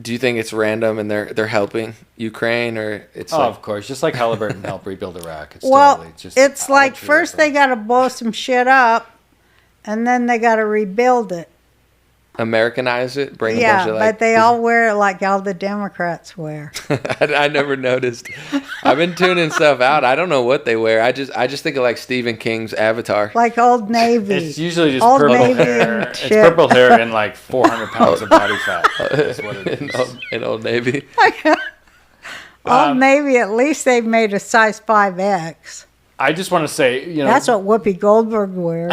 Do you think it's random and they're helping Ukraine, or it's of course, just like Halliburton helped rebuild Iraq. It's like first they got to blow some shit up, and then they got to rebuild it. Americanize it, bring a bunch of but they all wear it like all the Democrats wear. I never noticed. I've been tuning stuff out. I don't know what they wear. I just think of like Stephen King's Avatar. Like Old Navy. It's usually just Old purple Navy hair. and It's shit. purple hair and like 400 pounds of body fat. That's what it is. In Old Navy. Old Navy, at least they've made a size 5X. I just want to say, That's what Whoopi Goldberg wears.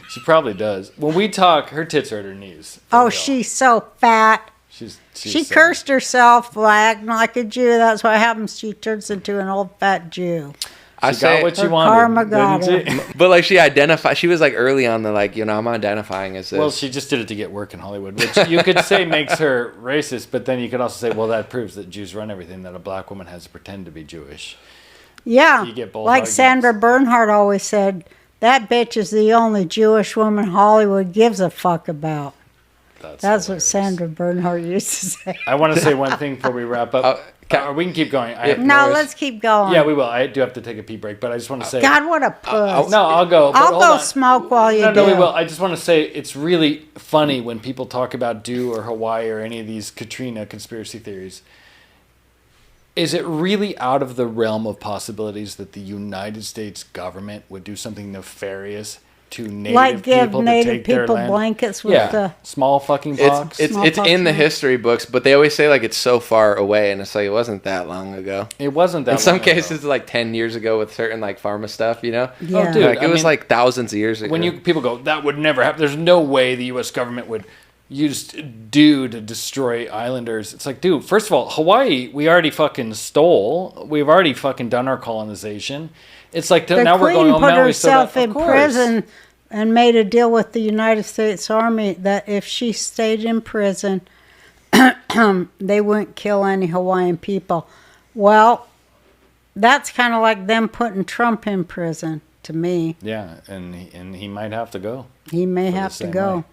She probably does. When we talk, her tits are at her knees. Oh, she's so fat. She cursed herself by acting like a Jew. That's what happens. She turns into an old fat Jew. She got what she wanted. Karma got her. But like she was like early on the I'm identifying as this. Well, she just did it to get work in Hollywood, which you could say makes her racist, but then you could also say, well, that proves that Jews run everything, that a black woman has to pretend to be Jewish. Yeah. You get both like arguments. Sandra Bernhard always said, that bitch is the only Jewish woman Hollywood gives a fuck about. That's what Sandra Bernhard used to say. I want to say one thing before we wrap up. We can keep going. Let's keep going. Yeah, we will. I do have to take a pee break, but I just want to say... God, what a puss. No, I'll go. I'll go smoke while you do. No, we will. I just want to say it's really funny when people talk about DEW or Hawaii or any of these Katrina conspiracy theories. Is it really out of the realm of possibilities that the United States government would do something nefarious to Native people to take their land? Blankets with the small fucking box? It's in the history books, but they always say like it's so far away, and it's like it wasn't that long ago. It wasn't that long ago. In some ago. cases, like 10 years ago with certain like pharma stuff, Yeah. Oh, dude, like, it was like thousands of years ago. When people go, that would never happen. There's no way the U.S. government would use DEW to destroy islanders. It's like, dude, first of all, Hawaii, we already fucking stole. We've already fucking done our colonization. It's like now we're going, Queen put Maui, herself in prison and made a deal with the United States Army that if she stayed in prison, they wouldn't kill any Hawaiian people. Well, that's kind of like them putting Trump in prison to me. Yeah, and he might have to go. He may For the have to same go. way.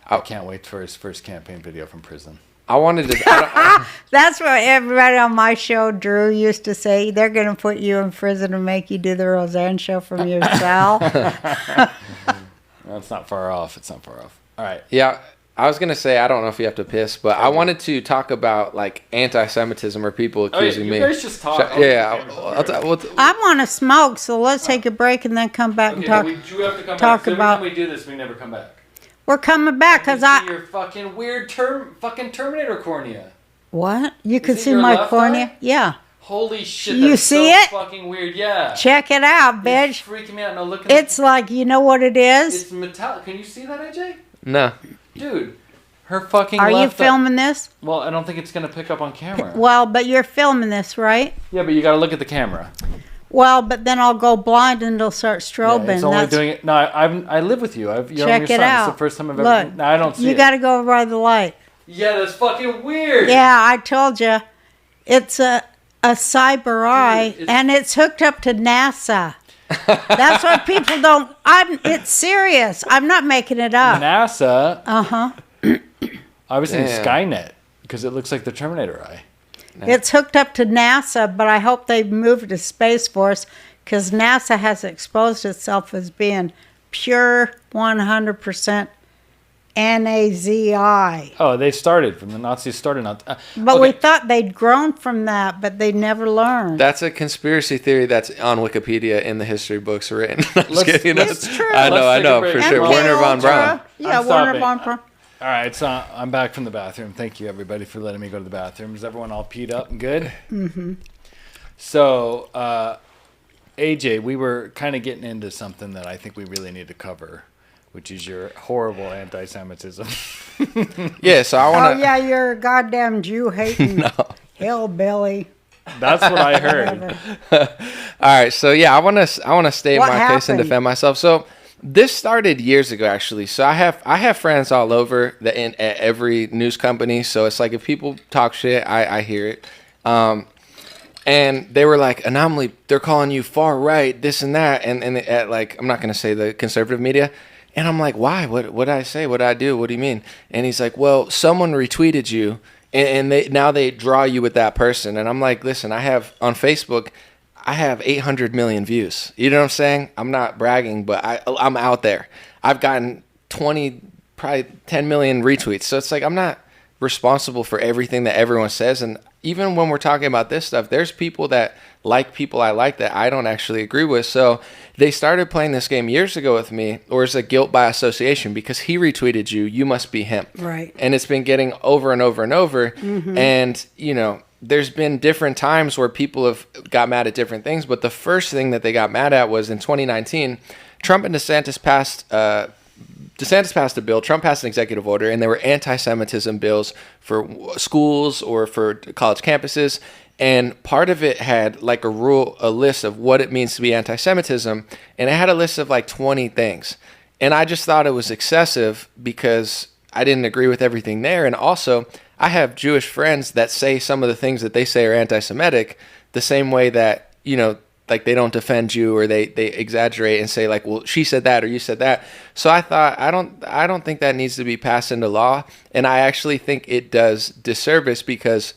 I can't wait for his first campaign video from prison. I wanted to. That's what everybody on my show, Drew, used to say. They're going to put you in prison and make you do the Roseanne show from your cell. It's not far off. It's not far off. All right. Yeah, I was gonna say I don't know if you have to piss, but I wanted to talk about like anti-Semitism or people accusing me. You guys just talk. I want to smoke, so let's take a break and then come back and talk. We do have to come talk back. So about- every time we do this, we never come back. We're coming back because Your fucking weird fucking Terminator cornea. What? You can it see your my left cornea? eye? Yeah. Holy shit! You That's see so it? Fucking weird. Yeah. Check it out, It's bitch. freaking me out. No, look. It's like, you know what it is? It's metallic. Can you see that, AJ? No. Dude, her fucking. Are you left eye- filming this? Well, I don't think it's gonna pick up on camera. Well, but you're filming this, right? Yeah, but you gotta look at the camera. Well, but then I'll go blind and it'll start strobing. Yeah, it's only doing it. No, I live with you. You're on Check your it son. out. It's the first time I've Look, ever. No, I don't see you it. got to go by the light. Yeah, that's fucking weird. Yeah, I told you. It's a cyber eye, it's- and it's hooked up to NASA. That's what people don't. It's serious. I'm not making it up. NASA. Uh-huh. I was in Damn. Skynet because it looks like the Terminator eye. It's hooked up to NASA, but I hope they move it to Space Force because NASA has exposed itself as being pure 100% NAZI. Oh, they started from the Nazis started not. But we thought they'd grown from that, but they never learned. That's a conspiracy theory that's on Wikipedia in the history books written. I'm just kidding. It's true. I know, Let's take a for break. sure. MK Werner von Ultra. Braun. Yeah, I'm Werner stopping. von Braun. All right, so I'm back from the bathroom. Thank you, everybody, for letting me go to the bathroom. Is everyone all peed up and good? Mm-hmm. So, AJ, we were kind of getting into something that I think we really need to cover, which is your horrible anti-Semitism. Yeah, so I want Oh, to. yeah, you're a goddamn Jew-hating hillbilly. That's what I heard. Whatever. All right, so yeah, I want to state What my case and happened? defend myself. So this started years ago, actually. So I have friends all over at every news company. So it's like if people talk shit, I hear it. And they were like, An0maly, they're calling you far right, this and that, and at like, I'm not gonna say the conservative media. And I'm like, why? What did I say? What did I do? What do you mean? And he's like, well, someone retweeted you, and they draw you with that person. And I'm like, listen, I have on Facebook, I have 800 million views. You know what I'm saying? I'm not bragging, but I'm out there. I've gotten 20, probably 10 million retweets. So it's like I'm not responsible for everything that everyone says. And even when we're talking about this stuff, there's people that like people I like that I don't actually agree with. So they started playing this game years ago with me, or it's a guilt by association because he retweeted you, you must be him. Right. And it's been getting over and over and over. Mm-hmm. And, you know, there's been different times where people have got mad at different things. But the first thing that they got mad at was in 2019, Trump and DeSantis passed a bill. Trump passed an executive order, and there were anti-Semitism bills for schools or for college campuses. And part of it had like a list of what it means to be anti-Semitism. And it had a list of like 20 things. And I just thought it was excessive because I didn't agree with everything there. And also, I have Jewish friends that say some of the things that they say are anti-Semitic the same way that, you know, like they don't defend you or they exaggerate and say like, well, she said that or you said that. So I thought, I don't think that needs to be passed into law. And I actually think it does disservice because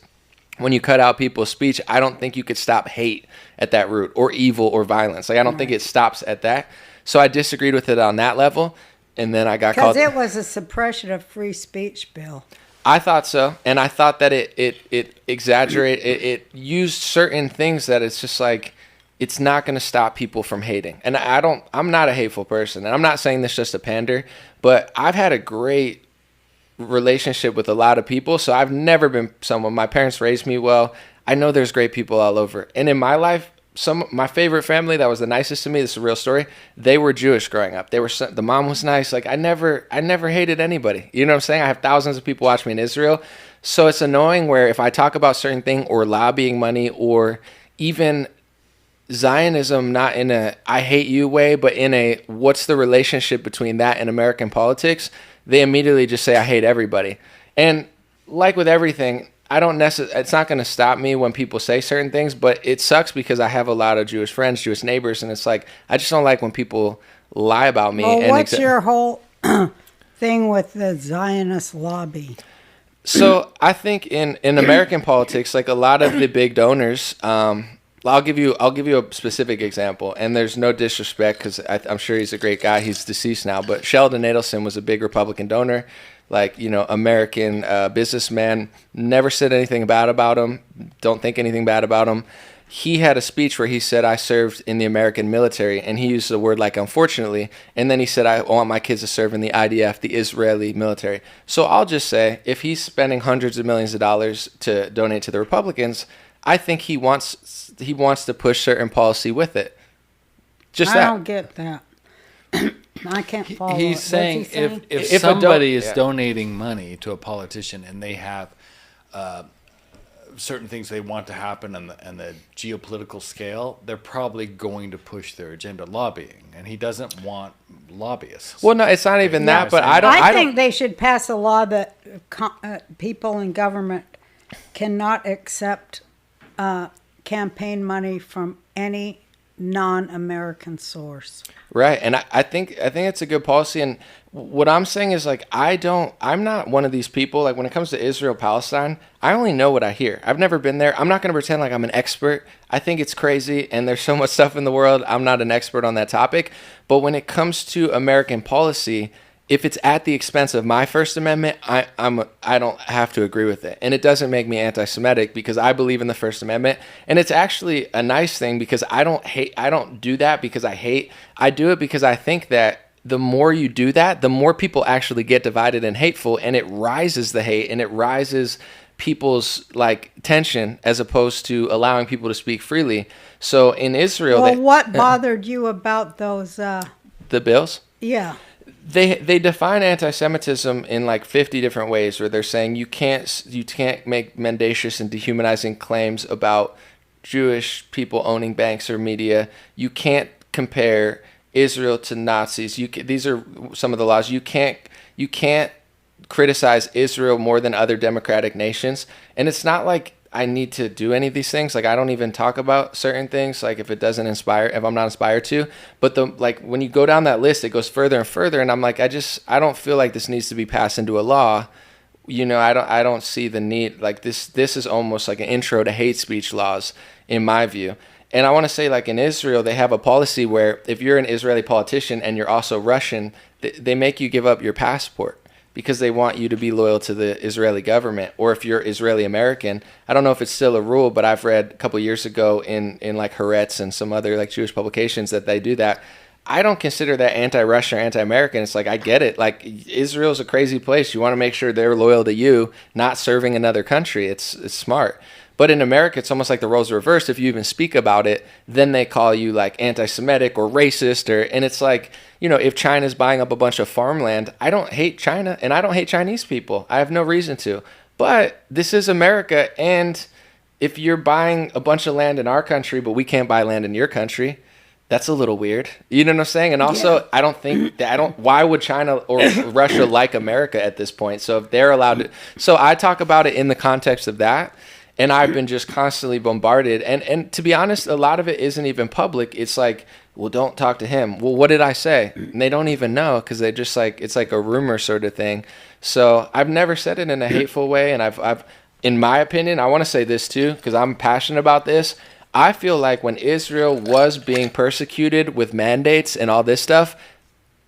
when you cut out people's speech, I don't think you could stop hate at that root or evil or violence. Like I don't think it stops at that. So I disagreed with it on that level. And then I got called. Because it was a suppression of free speech bill. I thought so. And I thought that it exaggerated, it used certain things that it's just like, it's not going to stop people from hating. And I'm not a hateful person. And I'm not saying this just to pander, but I've had a great relationship with a lot of people. So I've never been someone, my parents raised me well. I know there's great people all over. And in my life, my favorite family that was the nicest to me, this is a real story, they were Jewish growing up. The mom was nice. Like I never hated anybody. You know what I'm saying? I have thousands of people watch me in Israel. So it's annoying where if I talk about certain thing or lobbying money or even Zionism not in a I hate you way, but in a what's the relationship between that and American politics, they immediately just say I hate everybody. And like with everything, I don't it's not going to stop me when people say certain things, but it sucks because I have a lot of Jewish friends, Jewish neighbors, and it's like I just don't like when people lie about me. Well, what's your whole thing with the Zionist lobby? So I think in American politics, like a lot of the big donors, I'll give you a specific example, and there's no disrespect because I'm sure he's a great guy. He's deceased now, but Sheldon Adelson was a big Republican donor, like, you know, American businessman. Never said anything bad about him. Don't think anything bad about him. He had a speech where he said, I served in the American military, and he used the word like unfortunately, and then he said, I want my kids to serve in the IDF, the Israeli military. So I'll just say, if he's spending hundreds of millions of dollars to donate to the Republicans, I think he wants to push certain policy with it. Just that. I don't get that. I can't follow. He's saying, if somebody is donating money to a politician and they have certain things they want to happen on the geopolitical scale, they're probably going to push their agenda, lobbying, and he doesn't want lobbyists. Well, no, it's not even that, but I think they should pass a law that people in government cannot accept campaign money from any non-American source. Right, and I think it's a good policy. And what I'm saying is, like, I'm not one of these people. Like, when it comes to Israel Palestine, I only know what I hear. I've never been there. I'm not going to pretend like I'm an expert. I think it's crazy, and there's so much stuff in the world. I'm not an expert on that topic. But when it comes to American policy, if it's at the expense of my First Amendment, I don't have to agree with it. And it doesn't make me anti-Semitic because I believe in the First Amendment. And it's actually a nice thing because I don't do that because I hate. I do it because I think that the more you do that, the more people actually get divided and hateful, and it rises the hate and it rises people's like tension as opposed to allowing people to speak freely. So in Israel, what bothered you about those? The bills? Yeah. They define anti-Semitism in like 50 different ways, where they're saying you can't make mendacious and dehumanizing claims about Jewish people owning banks or media. You can't compare Israel to Nazis. These are some of the laws. You can't criticize Israel more than other democratic nations. And it's not like I need to do any of these things. Like, I don't even talk about certain things, like if I'm not inspired to. But when you go down that list, it goes further and further, and I'm like, I don't feel like this needs to be passed into a law. You know, I don't see the need. Like, this is almost like an intro to hate speech laws in my view. And I want to say, like, in Israel, they have a policy where if you're an Israeli politician and you're also Russian, they make you give up your passport, because they want you to be loyal to the Israeli government. Or if you're Israeli American, I don't know if it's still a rule, but I've read a couple years ago in like Haaretz and some other like Jewish publications that they do that. I don't consider that anti-Russian or anti-American. It's like, I get it. Like, Israel's a crazy place. You want to make sure they're loyal to you, not serving another country. It's smart. But in America, it's almost like the roles are reversed. If you even speak about it, then they call you like anti-Semitic or racist, and it's like, you know, if China's buying up a bunch of farmland, I don't hate China and I don't hate Chinese people. I have no reason to. But this is America, and if you're buying a bunch of land in our country, but we can't buy land in your country, that's a little weird. You know what I'm saying? And also, yeah. Why would China or Russia like America at this point? So if they're allowed to, so I talk about it in the context of that. And I've been just constantly bombarded. And to be honest, a lot of it isn't even public. It's like, well, don't talk to him. Well, what did I say? And they don't even know, because they just like, it's like a rumor sort of thing. So I've never said it in a hateful way. And I've in my opinion, I want to say this too, because I'm passionate about this. I feel like when Israel was being persecuted with mandates and all this stuff,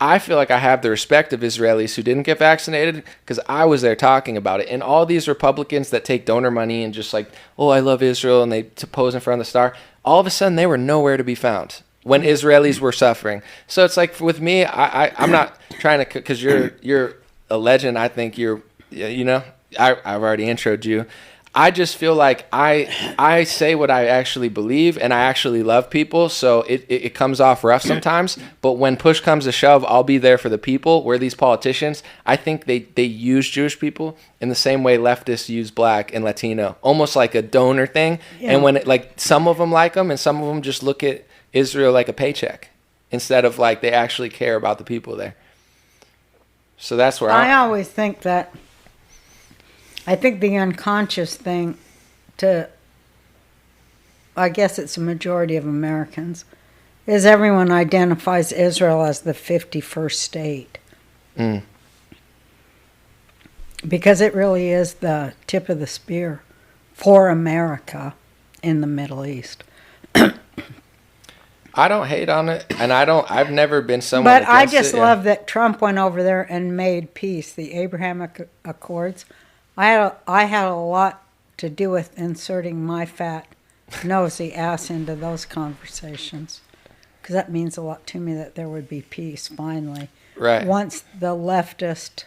I feel like I have the respect of Israelis who didn't get vaccinated, because I was there talking about it. And all these Republicans that take donor money and just like, oh, I love Israel, and they pose in front of the star, all of a sudden they were nowhere to be found when Israelis were suffering. So it's like, with me, I'm not trying to, because you're a legend. I think you know, I've already introed you. I just feel like I say what I actually believe, and I actually love people, so it comes off rough sometimes. But when push comes to shove, I'll be there for the people. Where these politicians, I think they use Jewish people in the same way leftists use black and Latino, almost like a donor thing. Yeah. And when some of them like them, and some of them just look at Israel like a paycheck instead of like they actually care about the people there. So that's where I always think that. I think the unconscious thing I guess it's a majority of Americans, is everyone identifies Israel as the 51st state. Mm. Because it really is the tip of the spear for America in the Middle East. I don't hate on it, and I've never been someone But against I just it, love that Trump went over there and made peace, the Abrahamic Accords. I had a lot to do with inserting my fat, nosy ass into those conversations. Because that means a lot to me that there would be peace, finally. Right. Once the leftist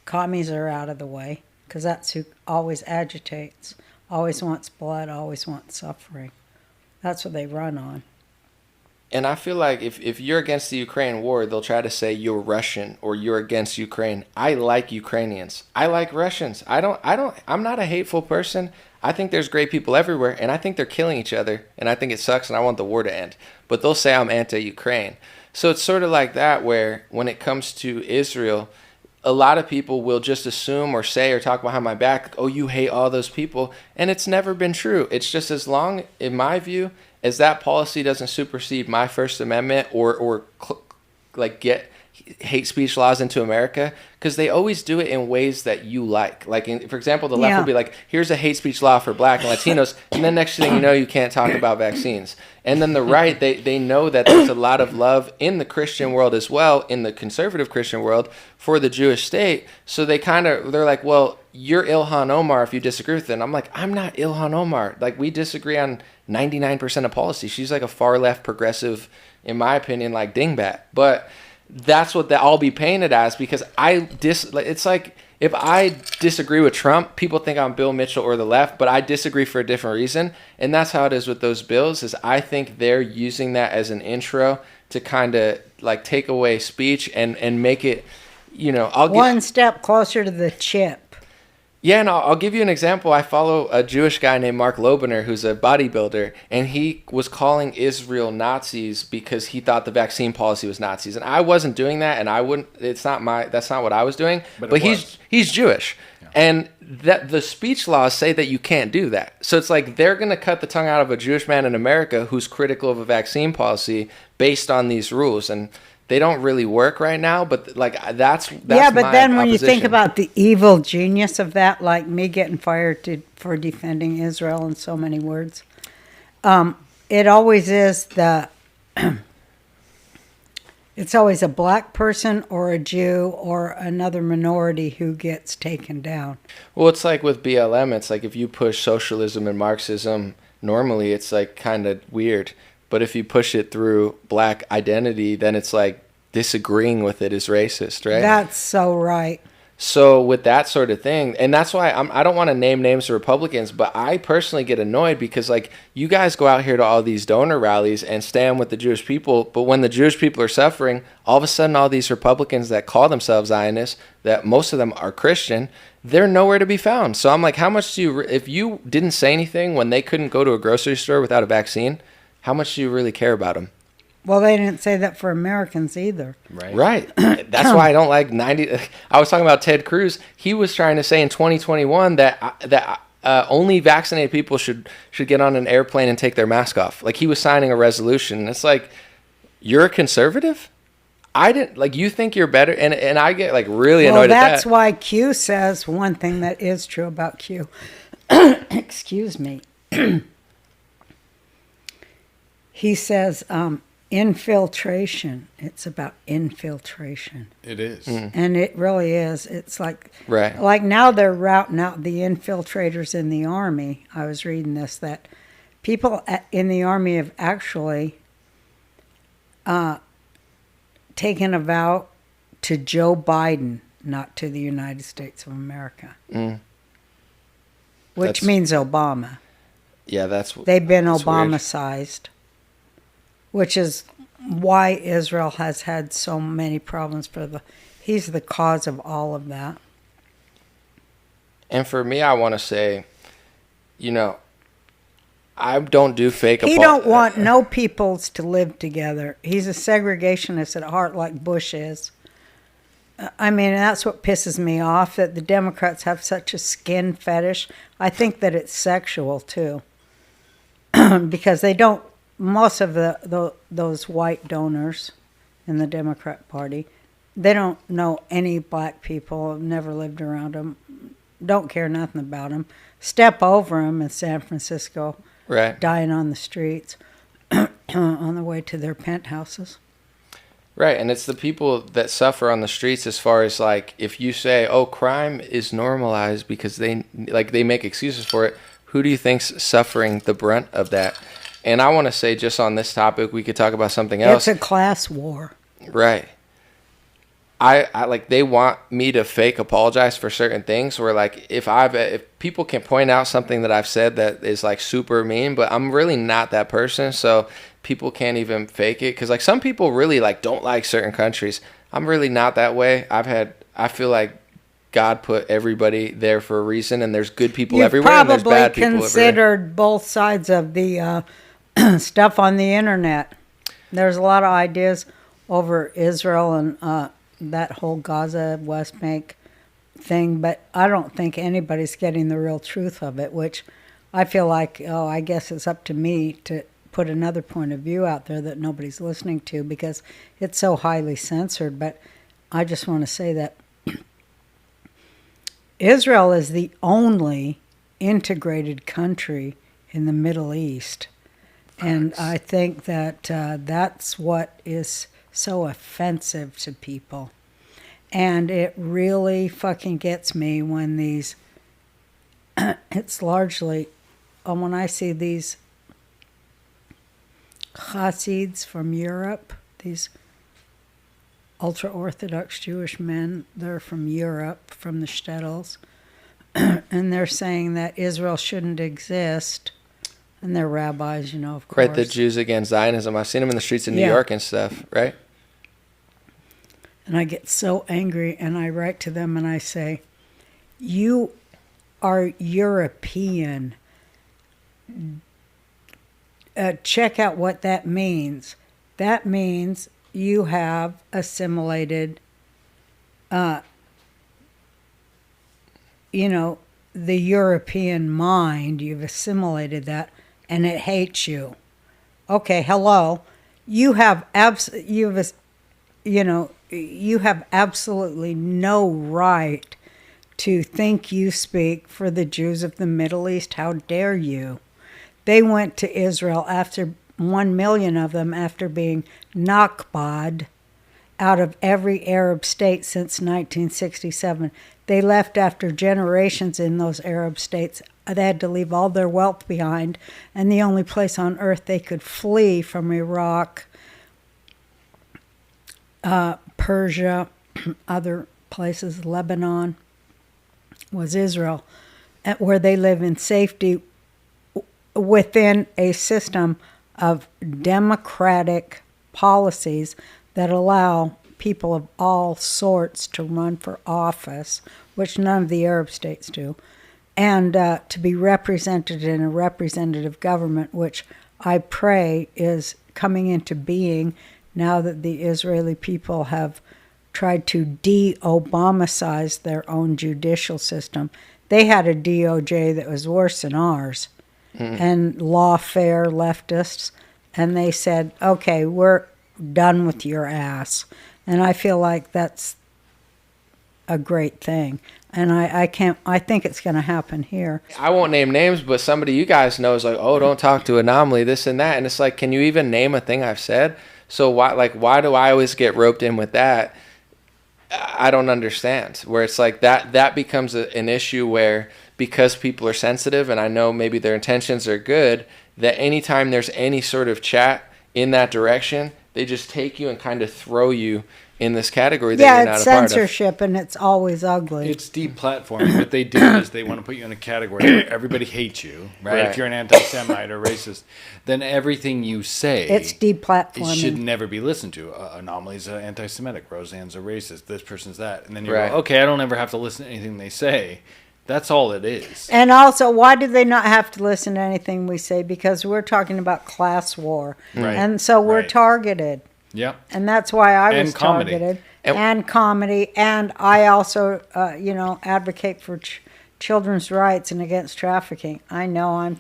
commies are out of the way. Because that's who always agitates, always wants blood, always wants suffering. That's what they run on. And I feel like if you're against the Ukraine war, they'll try to say you're Russian or you're against Ukraine. I like Ukrainians. I like Russians. I'm not a hateful person. I think there's great people everywhere, and I think they're killing each other, and I think it sucks, and I want the war to end. But they'll say I'm anti-Ukraine. So it's sort of like that, where when it comes to Israel, a lot of people will just assume or say or talk behind my back, oh, you hate all those people, and it's never been true. It's just as long, in my view, as that policy doesn't supersede my First Amendment or get hate speech laws into America, because they always do it in ways that you like. Like, for example, the left will be like, here's a hate speech law for black and Latinos, and then next thing you know, you can't talk about vaccines. And then the right, they know that there's a lot of love in the Christian world as well, in the conservative Christian world, for the Jewish state. So they're like, well, you're Ilhan Omar if you disagree with it. And I'm like, I'm not Ilhan Omar. Like, we disagree on 99% of policy. She's like a far left progressive, in my opinion, like dingbat. But that's what I'll be painted as, because it's like, if I disagree with Trump, people think I'm Bill Mitchell or the left, but I disagree for a different reason. And that's how it is with those bills, is I think they're using that as an intro to kind of like take away speech and make it, one step closer to the chip. Yeah, and I'll give you an example. I follow a Jewish guy named Mark Loebner, who's a bodybuilder, and he was calling Israel Nazis because he thought the vaccine policy was Nazis. And I wasn't doing that, and I wouldn't. That's not what I was doing. But he's Jewish, yeah. And that the speech laws say that you can't do that. So it's like they're going to cut the tongue out of a Jewish man in America who's critical of a vaccine policy based on these rules. And they don't really work right now, but like that's yeah. But then when opposition. You think about the evil genius of that, like me getting fired for defending Israel in so many words, it always is it's always a black person or a Jew or another minority who gets taken down. Well, it's like with BLM. It's like if you push socialism and Marxism, normally it's like kind of weird. But if you push it through black identity, then it's like disagreeing with it is racist, right? That's so right. So with that sort of thing, and that's why I don't want to name names of Republicans, but I personally get annoyed because like you guys go out here to all these donor rallies and stand with the Jewish people, but when the Jewish people are suffering, all of a sudden all these Republicans that call themselves Zionists, that most of them are Christian, they're nowhere to be found. So I'm like, how much do you, if you didn't say anything when they couldn't go to a grocery store without a vaccine, how much do you really care about them? Well, they didn't say that for Americans either. Right. That's why I don't like 90. I was talking about Ted Cruz. He was trying to say in 2021 that only vaccinated people should get on an airplane and take their mask off. Like he was signing a resolution. And it's like, you're a conservative? I didn't like. You think you're better, and I get like really annoyed at that. Well, that's why Q says one thing that is true about Q. Excuse me. He says infiltration. It's about infiltration. It is. And it really is. It's like, right. Like now they're routing out the infiltrators in the Army. I was reading this, that people in the Army have actually taken a vow to Joe Biden, not to the United States of America. which means Obama. Yeah, They've been that's weird. Obama-sized, which is why Israel has had so many problems. He's the cause of all of that. And for me, I want to say, I don't do fake. He don't want no peoples to live together. He's a segregationist at heart, like Bush is. I mean, that's what pisses me off, that the Democrats have such a skin fetish. I think that it's sexual, too. Because they don't, most of those white donors in the Democrat Party, they don't know any black people, have never lived around them, don't care nothing about them, step over them in San Francisco, right, dying on the streets on the way to their penthouses. Right, and it's the people that suffer on the streets, as far as like, if you say, oh, crime is normalized because they make excuses for it, who do you think's suffering the brunt of that? And I want to say, just on this topic, we could talk about something else. It's a class war. Right. I like, they want me to fake apologize for certain things, where like, if people can point out something that I've said that is like super mean, but I'm really not that person, so people can't even fake it. Because like, some people really like don't like certain countries. I'm really not that way. I feel like God put everybody there for a reason, and there's good people everywhere, and there's bad people everywhere. You've probably considered both sides of the stuff on the internet. There's a lot of ideas over Israel and that whole Gaza, West Bank thing, but I don't think anybody's getting the real truth of it, which I feel like, I guess it's up to me to put another point of view out there that nobody's listening to, because it's so highly censored. But I just want to say that Israel is the only integrated country in the Middle East. And I think that that's what is so offensive to people. And it really fucking gets me when these, it's largely, when I see these Hasids from Europe, these ultra-Orthodox Jewish men, they're from Europe, from the shtetls, and they're saying that Israel shouldn't exist. And they're rabbis, of course. Right, the Jews against Zionism. I've seen them in the streets of New York and stuff, right? And I get so angry, and I write to them and I say, you are European. Check out what that means. That means you have assimilated, the European mind. You've assimilated that, and it hates you. Okay, hello. You have you have absolutely no right to think you speak for the Jews of the Middle East. How dare you? They went to Israel, after 1 million of them, after being nakbad out of every Arab state since 1967. They left after generations in those Arab states. They had to leave all their wealth behind, and the only place on earth they could flee from Iraq, Persia, other places, Lebanon, was Israel, where they live in safety within a system of democratic policies that allow people of all sorts to run for office, which none of the Arab states do, and to be represented in a representative government, which I pray is coming into being now that the Israeli people have tried to de-Obamicize their own judicial system. They had a DOJ that was worse than ours, and lawfare leftists, and they said, okay, we're done with your ass. And I feel like that's a great thing. And I think it's going to happen here. I won't name names, but somebody you guys know is like, oh, don't talk to An0maly, this and that. And it's like, can you even name a thing I've said? So why do I always get roped in with that? I don't understand. Where it's like that becomes an issue where, because people are sensitive, and I know maybe their intentions are good, that anytime there's any sort of chat in that direction, they just take you and kind of throw you in this category that Yeah, you're not it's a part of. censorship, and it's always ugly. It's deplatforming. What they do is they want to put you in a category where everybody hates you, right? Right. If you're an anti-Semite or racist, then everything you say It's deplatforming. it should never be listened to. An0maly's anti-Semitic. Roseanne's a racist. This person's that. And then you Right. go, okay, I don't ever have to listen to anything they say. That's all it is. And also, why do they not have to listen to anything we say? Because we're talking about class war. Right. And so we're Right. targeted. Yep. And that's why I And was comedy. targeted. And- And comedy. And I also, advocate for children's rights and against trafficking. I know I'm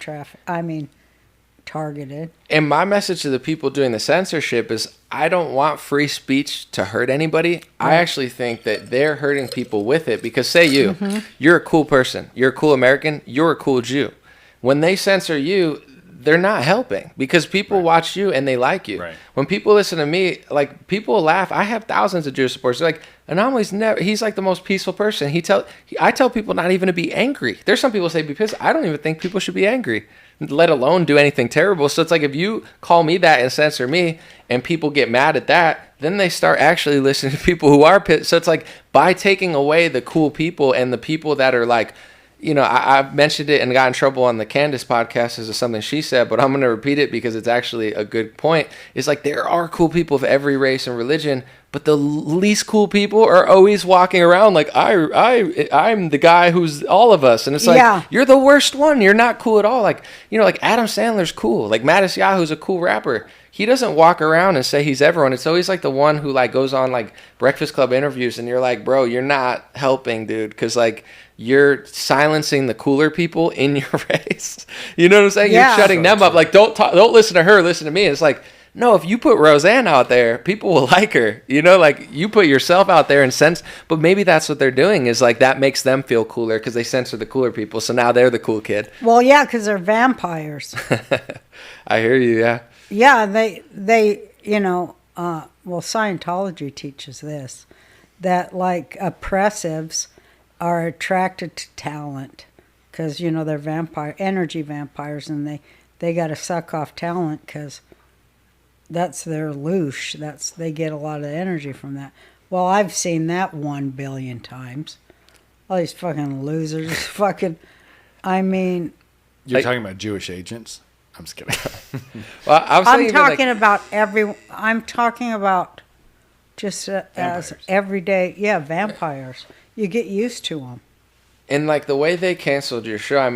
targeted. And my message to the people doing the censorship is I don't want free speech to hurt anybody. I actually think that they're hurting people with it because say you're a cool person. You're a cool American. You're a cool Jew. When they censor you, they're not helping because people watch you and they like you. Right. When people listen to me, like people laugh. I have thousands of Jewish supporters. They're like, An0maly's never. He's like the most peaceful person. I tell people not even to be angry. There's some people say be pissed. I don't even think people should be angry, let alone do anything terrible. So it's like if you call me that and censor me, and people get mad at that, then they start actually listening to people who are pissed. So it's like by taking away the cool people and the people that are like. I've mentioned it and got in trouble on the Candace podcast as something she said, but I'm going to repeat it because it's actually a good point. It's like there are cool people of every race and religion, but the least cool people are always walking around like I'm the guy who's all of us, and it's like you're the worst one. You're not cool at all. Like like Adam Sandler's cool. Like Mattis Yahoo's a cool rapper. He doesn't walk around and say he's everyone. It's always like the one who like goes on like Breakfast Club interviews, and you're like, bro, you're not helping, dude, because like. You're silencing the cooler people in your race. You know what I'm saying? Yeah. You're shutting them up. Like, don't listen to her. Listen to me. It's like, no, if you put Roseanne out there, people will like her. Like you put yourself out there and sense. But maybe that's what they're doing is like that makes them feel cooler because they censor the cooler people. So now they're the cool kid. Well, yeah, because they're vampires. I hear you. Yeah. Yeah, they Scientology teaches this, that like oppressives are attracted to talent because they're energy vampires, and they got to suck off talent because that's their loosh. They get a lot of energy from that. Well, I've seen that 1 billion times. All these fucking losers, You're talking about Jewish agents? I'm just kidding. Well, I'm talking about I'm talking about just as everyday, vampires. You get used to them. And like the way they canceled your show,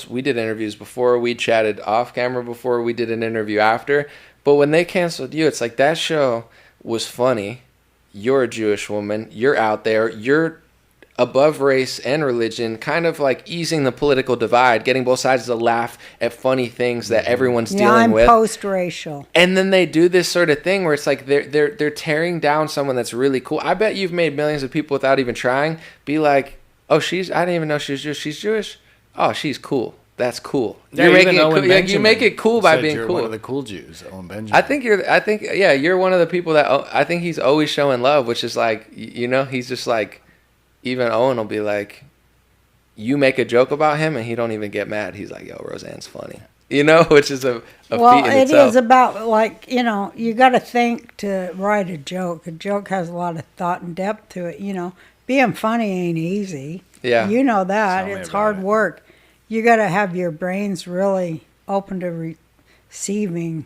we did interviews before, we chatted off camera before, we did an interview after. But when they canceled you, it's like that show was funny. You're a Jewish woman. You're out there. You're above race and religion, kind of like easing the political divide, getting both sides to laugh at funny things that everyone's dealing with. I'm post-racial. And then they do this sort of thing where it's like they're tearing down someone that's really cool. I bet you've made millions of people without even trying be like, oh, I didn't even know she was Jewish. She's Jewish? Oh, she's cool. That's cool. Yeah, you're making it cool. Benjamin You make it cool by being you're cool. One of the cool Jews, Owen Benjamin. I think you're one of the people that I think he's always showing love, which is like, he's just like, even Owen will be like, you make a joke about him and he don't even get mad. He's like, yo, Roseanne's funny. Which is a feat in itself. It is about like, you got to think to write a joke. A joke has a lot of thought and depth to it, Being funny ain't easy. Yeah. You know that. Tell me It's about hard it. work. You got to have your brains really open to receiving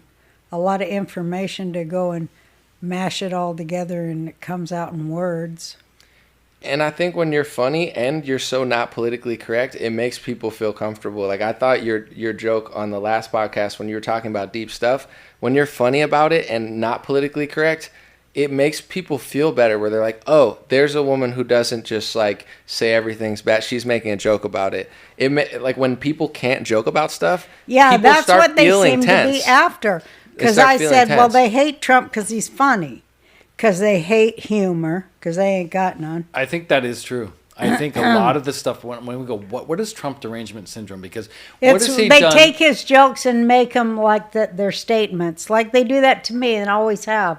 a lot of information to go and mash it all together and it comes out in words. And I think when you're funny and you're so not politically correct, it makes people feel comfortable. Like I thought your joke on the last podcast when you were talking about deep stuff, when you're funny about it and not politically correct, it makes people feel better where they're like, oh, there's a woman who doesn't just like say everything's bad. She's making a joke about it. Like when people can't joke about stuff, yeah, people that's start what they feeling seem tense. to be after. Because start I feeling said, well, tense. they hate Trump because he's funny. Because they hate humor, because they ain't got none. I think that is true. I think a lot of the stuff when we go, what is Trump derangement syndrome? Because what has he They done? take his jokes and make them like their statements. Like they do that to me and always have.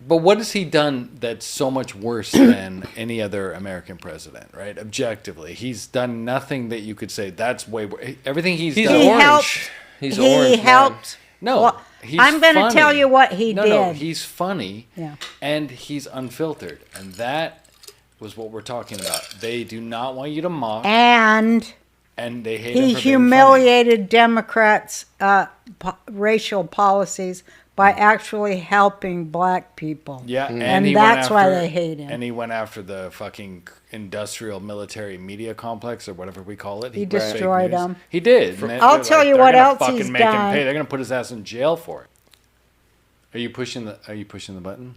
But what has he done that's so much worse than any other American president, right? Objectively, he's done nothing that you could say that's way worse. Everything he's done. orange. Helped, He's he orange. helped. No, Well, I'm going to tell you what he did. No, he's funny. Yeah. And he's unfiltered. And that was what we're talking about. They do not want you to mock. And they hate he him for being humiliated Democrats' racial policies by actually helping black people. Yeah, and he that's went why after, they hate him. And he went after the fucking industrial military media complex or whatever we call it. He destroyed them. He did. I'll tell you what else he's make him done. pay. They're going to put his ass in jail for it. Are you pushing the button?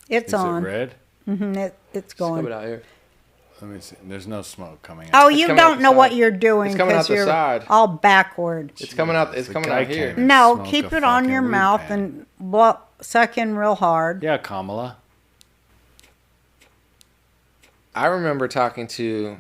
It's Is on. it red? Mm-hmm, it's going. Coming out here. Let me see. There's no smoke coming out. Oh, you coming out don't the know side. what you're doing It's coming out because the you're side. all backward. It's coming out. It's The coming guy out here. can't even No, smoke keep a it on fucking your weed mouth pen. and suck in real hard. Yeah, Kamala. I remember talking to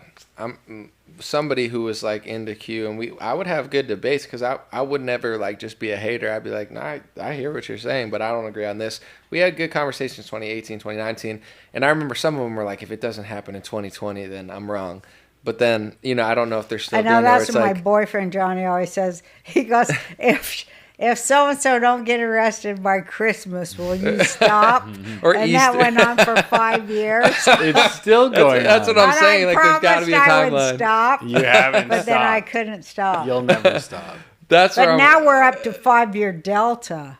somebody who was like into Q, and I would have good debates because I would never like just be a hater. I'd be like, nah, I hear what you're saying, but I don't agree on this. We had good conversations 2018, 2019, and I remember some of them were like, if it doesn't happen in 2020, then I'm wrong. But then, I don't know if they're still I know doing that's it. what my boyfriend Johnny always says. He goes, if so and so don't get arrested by Christmas, will you stop? Or and Easter. that went on for 5 years. It's still going That's on. what I'm And saying. I Like, there's got to be a promised I would timeline. stop, You haven't but stopped. then I couldn't stop. You'll never stop. That's where But I'm, now we're up to 5-year delta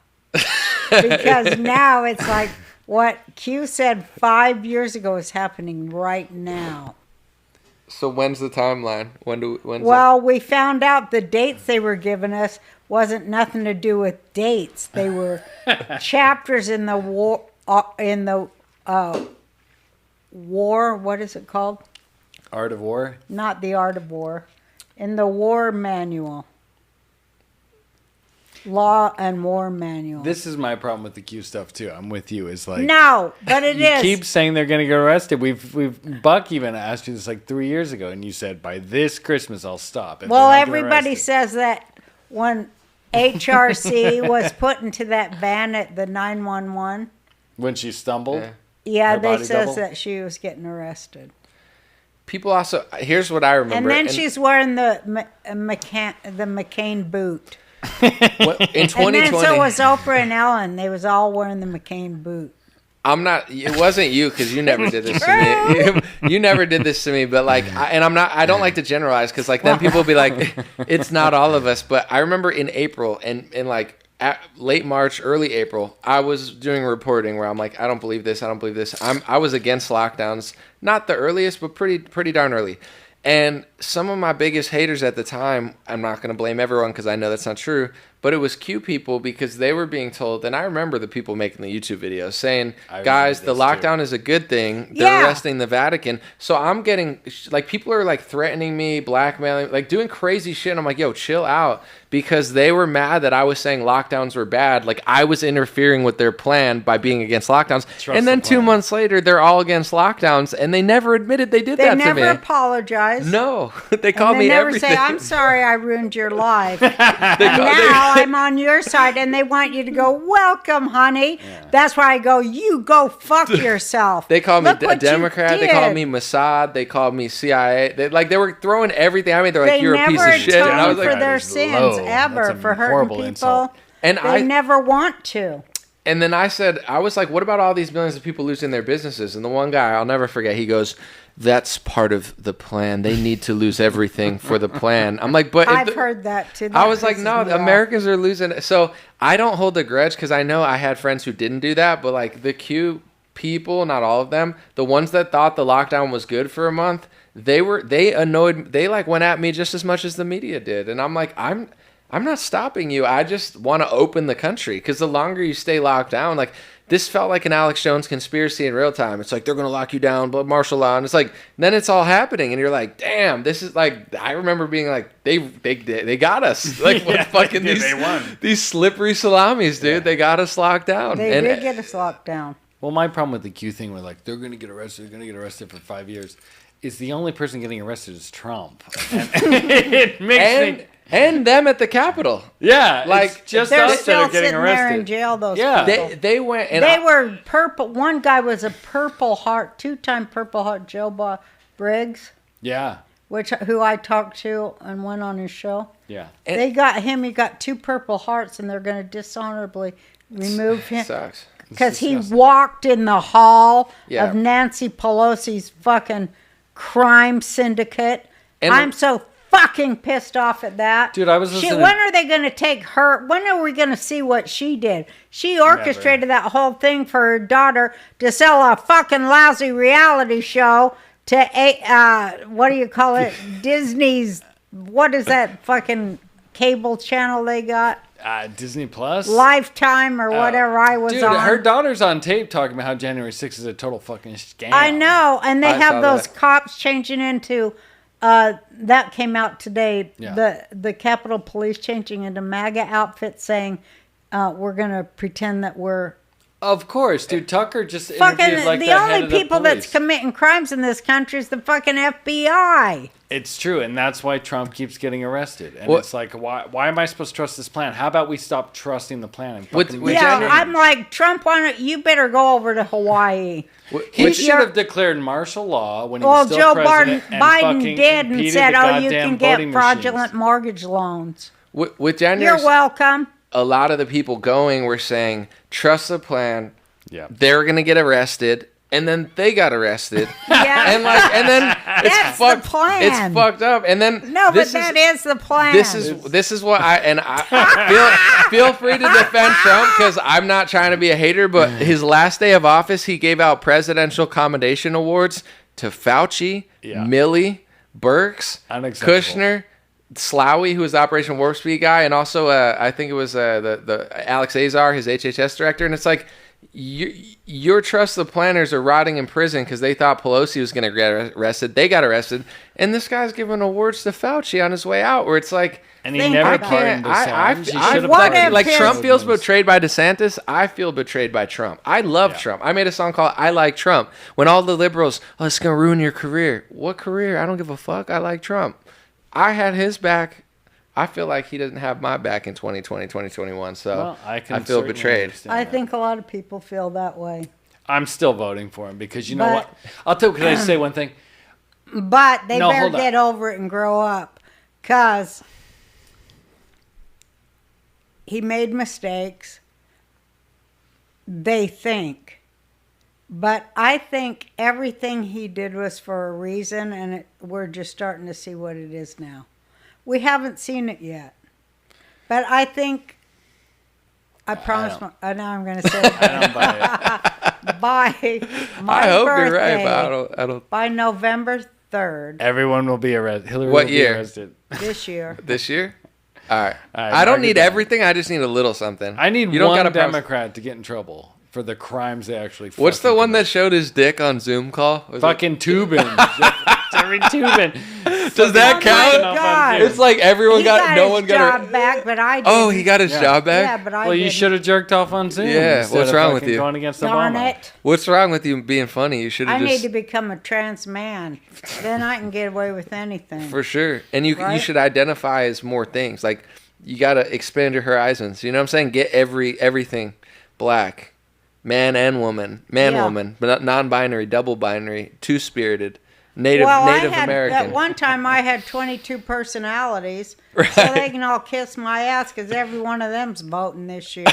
because now it's like what Q said 5 years ago is happening right now. So when's the timeline? When's Well, we found out the dates they were giving us wasn't nothing to do with dates. They were chapters in the war. War. What is it called? Art of War? Not the Art of War. In the War Manual. Law and War Manual. This is my problem with the Q stuff too. I'm with you. It's like No, but it you is. keep saying they're going to get arrested. Buck even asked you this like 3 years ago, and you said by this Christmas I'll stop. If Well, they're not getting everybody arrested." says that when HRC was put into that van at the 911. when she stumbled. Yeah, Her they body says double? that she was getting arrested. People also, here's what I remember. And then she's wearing the McCain boot. in And 2020. then so was Oprah and Ellen. They was all wearing the McCain boot. I'm not. It wasn't you because you never did this to me. You never did this to me. But like, I don't like to generalize because like then people will be like, it's not all of us. But I remember in April and in like late March, early April, I was doing reporting where I'm like, I don't believe this. I don't believe this. I was against lockdowns, not the earliest, but pretty darn early. And some of my biggest haters at the time, I'm not going to blame everyone because I know that's not true, but it was Q people because they were being told, and I remember the people making the YouTube videos saying, guys, the lockdown is a good thing. They're arresting the Vatican. So I'm getting, like, people are, like, threatening me, blackmailing, like, doing crazy shit. And I'm like, yo, chill out. Because they were mad that I was saying lockdowns were bad. Like, I was interfering with their plan by being against lockdowns. And then 2 months later, they're all against lockdowns, and they never admitted they did that to me. They never apologized. No. They called me never everything. say, I'm sorry I ruined your life. Now I'm on your side, and they want you to go, welcome, honey. Yeah. That's why I go, you go fuck yourself. They called me a Democrat. They called me Mossad. They called me CIA. They were throwing everything. I mean, they're like, you're a piece of shit. They And I never was atoned like, for their sins ever, for hurting people. Insult. And they never want to. And then I was like, what about all these millions of people losing their businesses? And the one guy, I'll never forget, he goes, that's part of the plan. They need to lose everything for the plan. I'm like, but I've heard that too. I was like, no, Americans are losing. So I don't hold a grudge because I know I had friends who didn't do that. But like the Q people, not all of them, the ones that thought the lockdown was good for a month, they like went at me just as much as the media did. And I'm like, I'm not stopping you. I just want to open the country because the longer you stay locked down, like this felt like an Alex Jones conspiracy in real time. It's like they're going to lock you down, but martial law. And it's like, then it's all happening. And you're like, damn, this is like, I remember being like, they got us. Like, what fucking these slippery salamis, dude. Yeah. They got us locked down. They did get us locked down. Well, my problem with the Q thing were like, they're going to get arrested for 5 years. Is the only person getting arrested is Trump. And it makes me... And them at the Capitol. Yeah. Like, just they're us still that are getting sitting arrested. there in jail, those people. They went and they were purple. One guy was a Purple Heart, 2-time Purple Heart, Joe Briggs. Yeah. who I talked to and went on his show. Yeah. They got him. He got 2 Purple Hearts, and they're going to dishonorably remove him Sucks. because he walked in the hall Yeah. of Nancy Pelosi's fucking crime syndicate. And I'm so fucking pissed off at that. Dude, I was listening. When are they going to take her? When are we going to see what she did? She orchestrated that whole thing for her daughter to sell a fucking lousy reality show to what do you call it? Disney's. What is that fucking cable channel they got? Disney Plus? Lifetime or whatever I was Dude, on. her daughter's on tape talking about how January 6th is a total fucking scam. I know, and they I have saw those that. cops changing into. That came out today. Yeah. The Capitol Police changing into MAGA outfits, saying we're gonna pretend that we're Of course, dude. Tucker just fucking. interviewed like The the head only of the people that's police. committing crimes in this country is the fucking FBI. It's true, and that's why Trump keeps getting arrested. And Well- it's like, why am I supposed to trust this plan? How about we stop trusting the plan? And With fucking Yeah, January- I'm like Trump. You better go over to Hawaii. He Which- should have declared martial law when he Well, was still Joe president. and Biden fucking did and impeded said, the "Oh, you goddamn can get voting fraudulent machines." mortgage loans." With January, You're welcome. a lot of the people going were saying, trust the plan. Yeah. They're going to get arrested. And then they got arrested. Yeah. and then it's That's the fucked. plan. It's fucked up. And then No, but this that is the plan. This is what I feel free to defend Trump because I'm not trying to be a hater, but his last day of office, he gave out presidential commendation awards to Fauci, Yeah. Milley, Birx, Unacceptable. Kushner, Slowy, who was the Operation Warp Speed guy, and also I think it was the Alex Azar, his HHS director, and it's like. Your trust the planners are rotting in prison because they thought Pelosi was going to get arrested. They got arrested, and this guy's giving awards to Fauci on his way out. Where it's like, And he Think never about pardoned it. Assange. He I should have What pardoned like if Trump his- feels betrayed by DeSantis. I feel betrayed by Trump. I love Yeah. Trump. I made a song called "I Like Trump." When all the liberals, oh, it's gonna ruin your career. What career? I don't give a fuck. I like Trump. I had his back. I feel like he doesn't have my back in 2020, 2021. So Well, I can feel certainly betrayed. understand I that. think a lot of people feel that way. I'm still voting for him because you know But- what? I'll tell you. Can I say one thing? But they No, better hold on. get over it and grow up. Because he made mistakes. They think. But I think everything he did was for a reason, and we're just starting to see what it is now. We haven't seen it yet. But I think, I promise, now I'm going to say it. I don't buy it. By my I hope birthday, you're right, but I don't. by November 3rd Everyone will be arrested. Hillary What will year? be arrested. this year. This year? All right. All right, I don't mark it need down. everything. I just need a little something. I need You don't one gotta promise- Democrat to get in trouble for the crimes they actually. What's the fucking one commit. that showed his dick on Zoom call? Was it- Fucking Tubin. Jerry Tubin. Does that Oh my count? God. It's like everyone He got, no his one job got. back, but I didn't. Oh, he got his Yeah. job Yeah, back. but I Well, you didn't. should have jerked off on Zoom. Yeah, instead what's of wrong with fucking you? Going against Darn Obama. it. What's wrong with you being funny? You should I have need just to become a trans man. Then I can get away with anything. for sure. And you Right? should identify as more things. Like you got to expand your horizons. You know what I'm saying? Get everything black, man and woman, Yeah. woman, but not non-binary, double binary, two-spirited. Native At American. one time I had 22 personalities, so they can all kiss my ass because every one of them's voting this year.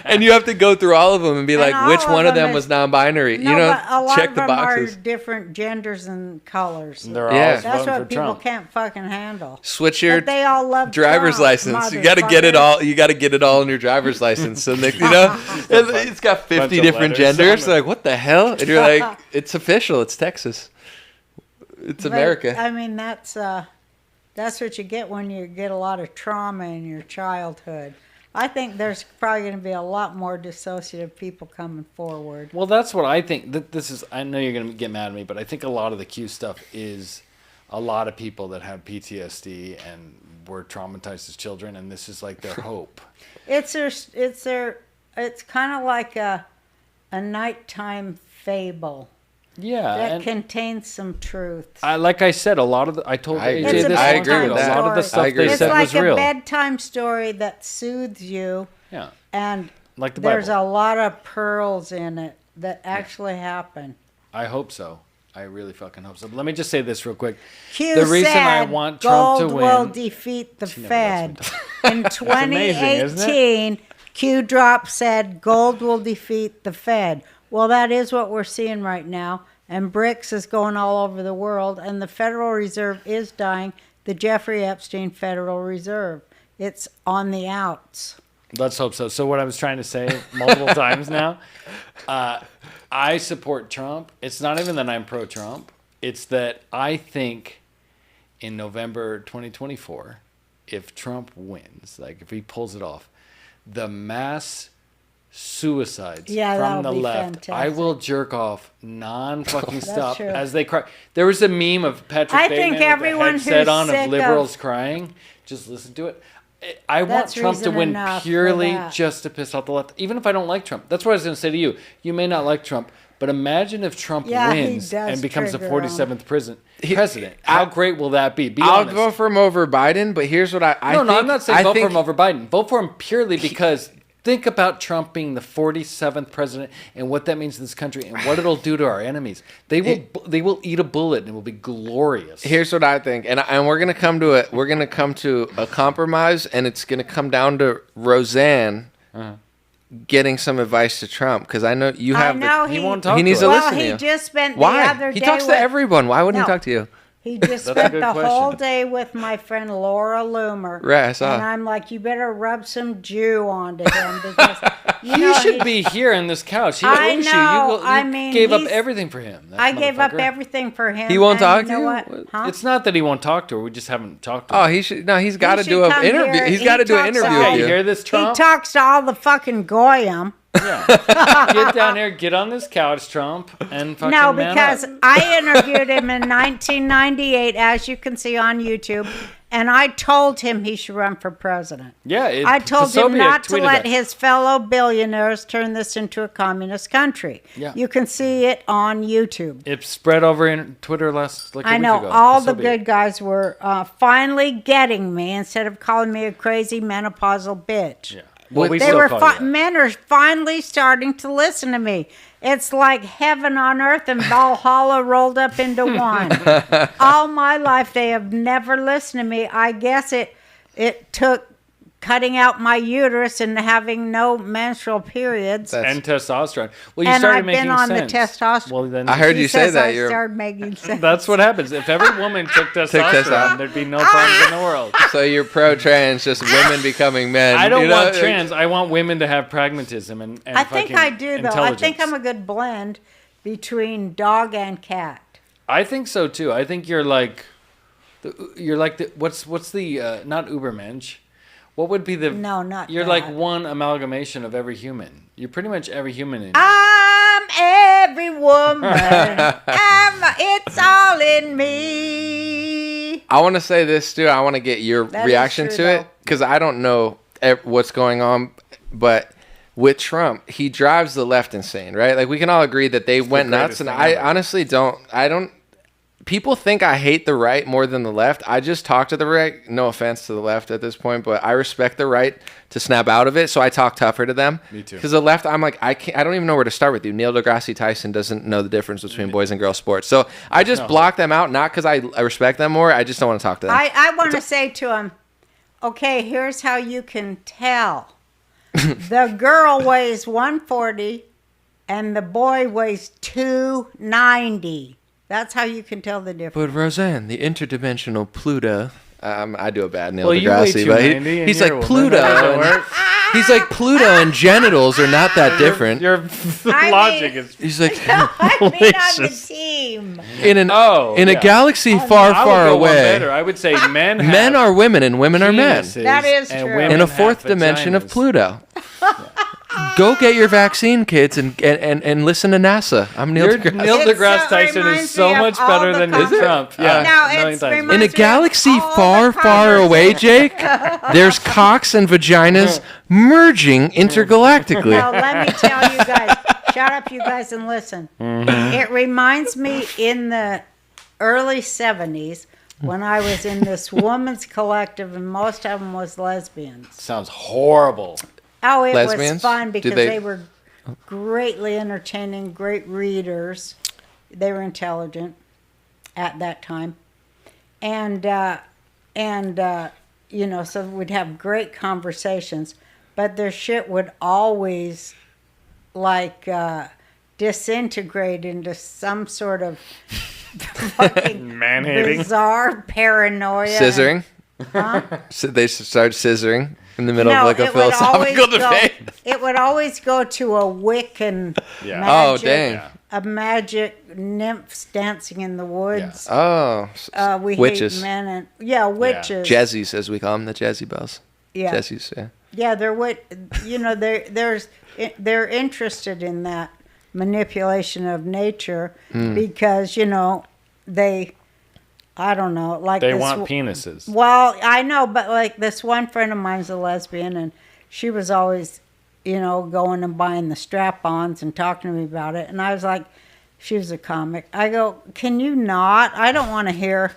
And you have to go through all of them and be like, all which of one of them them is- was non-binary? No, you know, but a lot check of the them boxes. are different genders and colors. They're Yeah. all That's voting for what people Trump. can't fucking handle. Switch your But they all love driver's Trump, license. You got to get it motherfuckers. all. You got to get it all in your driver's license. So they, you know, it's got 50 bunch of different letters. genders. Like, what the hell? And you're like, it's official. It's Texas. It's But, America. I mean, that's what you get when you get a lot of trauma in your childhood. I think there's probably going to be a lot more dissociative people coming forward. Well, that's what I think. This is. I know you're going to get mad at me, but I think a lot of the Q stuff is a lot of people that have PTSD and were traumatized as children, and this is like their hope. It's kind of like a nighttime fable Yeah, that and contains some truth. like I said, a lot of I told I AJ agree. It's a this I one agree time, with a that. lot of the story. stuff I agree they with It's said like was a real. bedtime story that soothes you, Yeah, and like the there's Bible. a lot of pearls in it that actually happen. I hope so. I really fucking hope so. But let me just say this real quick. Q The reason said I want Trump to gold will win. defeat the She never Fed. lets In amazing, isn't it? 2018, Q Drop said gold will defeat the Fed. Well, that is what we're seeing right now. And BRICS is going all over the world. And the Federal Reserve is dying. The Jeffrey Epstein Federal Reserve. It's on the outs. Let's hope so. So what I was trying to say multiple times now, I support Trump. It's not even that I'm pro-Trump. It's that I think in November 2024, if Trump wins, like if he pulls it off, the mass suicides from that'll the be left, fantastic. I will jerk off non-fucking That's stop true. as they cry. There was a meme of Patrick I Bateman think with everyone the headset who's on sick of of- liberals crying. Just listen to it. I want That's Trump to reason win enough for purely that. just to piss off the left, even if I don't like Trump. That's what I was going to say to you. You may not like Trump, but imagine if Trump Yeah, he wins does and becomes the trigger 47th president. How great will that be? Be I'll honest. vote for him over Biden, but here's what I No, think. I'm not saying I vote for think- him over Biden. Vote for him purely because think about Trump being the 47th president and what that means to this country and what it'll do to our enemies. They will eat a bullet and it will be glorious. Here's what I think, and we're gonna come to a compromise, and it's gonna come down to Roseanne getting some advice to Trump, because I know you have. I know he won't talk He to needs us. to Well, listen to he you. just spent the Why? other He day talks with, to everyone. Why wouldn't No. he talk to you? He just That's a spent good the whole question. day with my friend Laura Loomer. Right, I saw. And I'm like, you better rub some Jew onto him because You know, should he's- be here in this couch. He I owes know. you. I mean, gave up he's- everything for him. That I gave up motherfucker. everything for him. He won't and talk you to know you? what? What? Huh? It's not that he won't talk to her. We just haven't talked to him. Oh, he should. No, he's got to should do an come interview. here. He's He got to do an talks interview all- Yeah, with you you. hear this, He Trump? talks to all the fucking goyim. Get down here, get on this couch, Trump, and fucking No, man because up. I interviewed him in 1998, as you can see on YouTube, and I told him he should run for president. Yeah, I told him Soviet not to tweeted let that. his fellow billionaires turn this into a communist country. Yeah. You can see it on YouTube. It spread over in Twitter last like a I week know ago. all the Soviet. good guys were finally getting me instead of calling me a crazy menopausal bitch. Yeah. Well, we They still were call you that. men are finally starting to listen to me. It's like heaven on earth and Valhalla rolled up into one. All my life they have never listened to me. I guess it took cutting out my uterus and having no menstrual periods. And testosterone. Well, you And started I've making been on sense. the testosterone. Well, then I heard He you say says that. I You're started making sense. that's what happens. If every woman took testosterone, testosterone. there'd be no problems in the world. so you're pro-trans, just women becoming men. I don't you know? want trans. I want women to have pragmatism and I think fucking I do, though. I think intelligence. I'm a good blend between dog and cat. I think so too. I think you're like the what's the not Ubermensch. What would be the No, not You're that. like one amalgamation of every human. You're pretty much every human in. I'm every woman. It's all in me. I want to say this too. I want to get your That is reaction true, to though. it, because I don't know what's going on, but with Trump, he drives the left insane, right? Like we can all agree that they went nuts, greatest and thing I ever. honestly don't. People think I hate the right more than the left. I just talk to the right. No offense to the left at this point, but I respect the right to snap out of it. So I talk tougher to them. Me too. Because the left, I'm like, I don't even know where to start with you. Neil deGrasse Tyson doesn't know the difference between boys and girls sports. So I just block them out, not because I respect them more. I just don't want to talk to them. I want to say to him, okay, here's how you can tell. The girl weighs 140 and the boy weighs 290. That's how you can tell the difference. But Roseanne, the interdimensional Pluto. I do a bad Neil Well, you weigh deGrasse, but 290 and he's you're a like woman. Pluto. That doesn't And, work. he's like Pluto and genitals are not that different. Your I logic mean- is. He's like I mean on the Delicious. team. in a yeah. galaxy far, I would far go one away. better. I would say men. Have Men are women and women are men. penises That is and true. women In a have fourth dimension of vaginas. Pluto. Go get your vaccine, kids, and listen to NASA. I'm Neil Your deGrasse. Neil It's, deGrasse Tyson reminds is so me of much all better the than conversations. Trump. Yeah, Now, a million it's times reminds- better. In a galaxy all the far, far away, Jake, there's cocks and vaginas merging intergalactically. Now, let me tell you guys, shut up, you guys, and listen. It reminds me in the early 70s when I was in this women's collective, and most of them was lesbians. Sounds horrible. Oh, it was Lesbians? fun Did because they- they were greatly entertaining, great readers. They were intelligent at that time. And you know, so we'd have great conversations, but their shit would always like disintegrate into some sort of fucking Man-hating. bizarre paranoia. Scissoring. Huh? So they start scissoring in the middle No, of like a it would always philosophical go- debate. It would always go to a Wiccan Yeah. Oh, magic, dang. a magic nymphs dancing in the woods. Oh, We witches. hate men and witches. Jezzies, as we call them, the Jezebels. Yeah. Jezzies, yeah. Yeah, they're interested in that manipulation of nature because I don't know, like They this want penises. Well, I know, but like this one friend of mine's a lesbian, and she was always, going and buying the strap-ons and talking to me about it, and I was like, she was a comic. I go, can you not? I don't want to hear.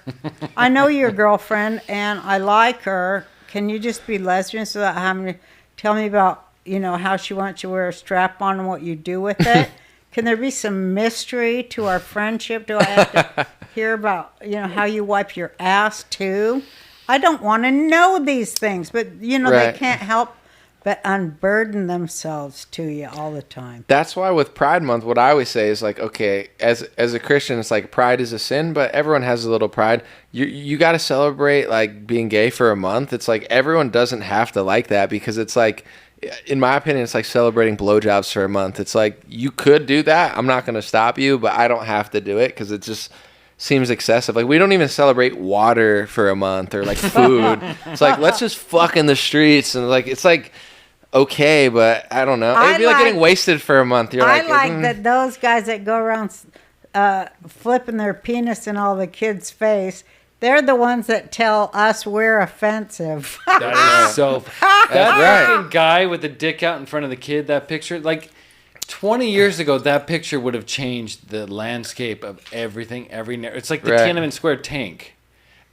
I know your girlfriend, and I like her. Can you just be lesbian so that tell me about, how she wants you to wear a strap-on and what you do with it? Can there be some mystery to our friendship? Do I have to hear about, how you wipe your ass too? I don't want to know these things, but, they Right. can't help but unburden themselves to you all the time. That's why with Pride Month, what I always say is like, okay, as a Christian, it's like pride is a sin, but everyone has a little pride. You got to celebrate like being gay for a month. It's like everyone doesn't have to like that because it's like, in my opinion, it's like celebrating blowjobs for a month. It's like you could do that. I'm not going to stop you, but I don't have to do it because it just seems excessive. Like we don't even celebrate water for a month or like food. It's like let's just fuck in the streets and like it's like okay, but I don't know. It'd be like getting wasted for a month. You're I like, like that those guys that go around flipping their penis in all the kids' face. They're the ones that tell us we're offensive. That is so. That right. fucking guy with the dick out in front of the kid. That picture, like 20 years ago, that picture would have changed the landscape of everything. It's like the Right. Tiananmen Square tank,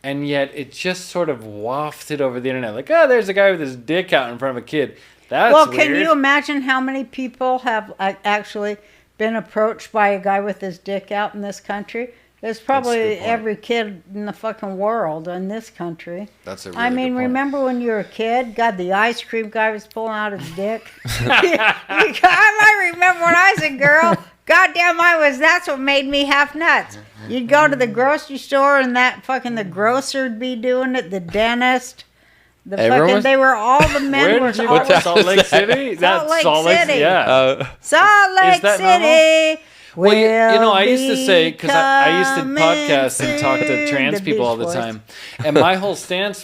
and yet it just sort of wafted over the internet. Like, oh, there's a guy with his dick out in front of a kid. That's Well, weird. can you imagine how many people have actually been approached by a guy with his dick out in this country? There's probably good point. every kid in the fucking world in this country. That's a really I mean, good point. remember when you were a kid? God, the ice cream guy was pulling out his dick. I remember when I was a girl. Goddamn, that's what made me half nuts. You'd go to the grocery store and the grocer'd be doing it, the dentist. They were all the men Where were did you all go to Salt Lake City? Salt Lake City. Yeah. Salt Lake that City. Well, I used to will say, because I used to be podcast and talk to coming trans soon. people all the Beach Boys. time. And my whole trans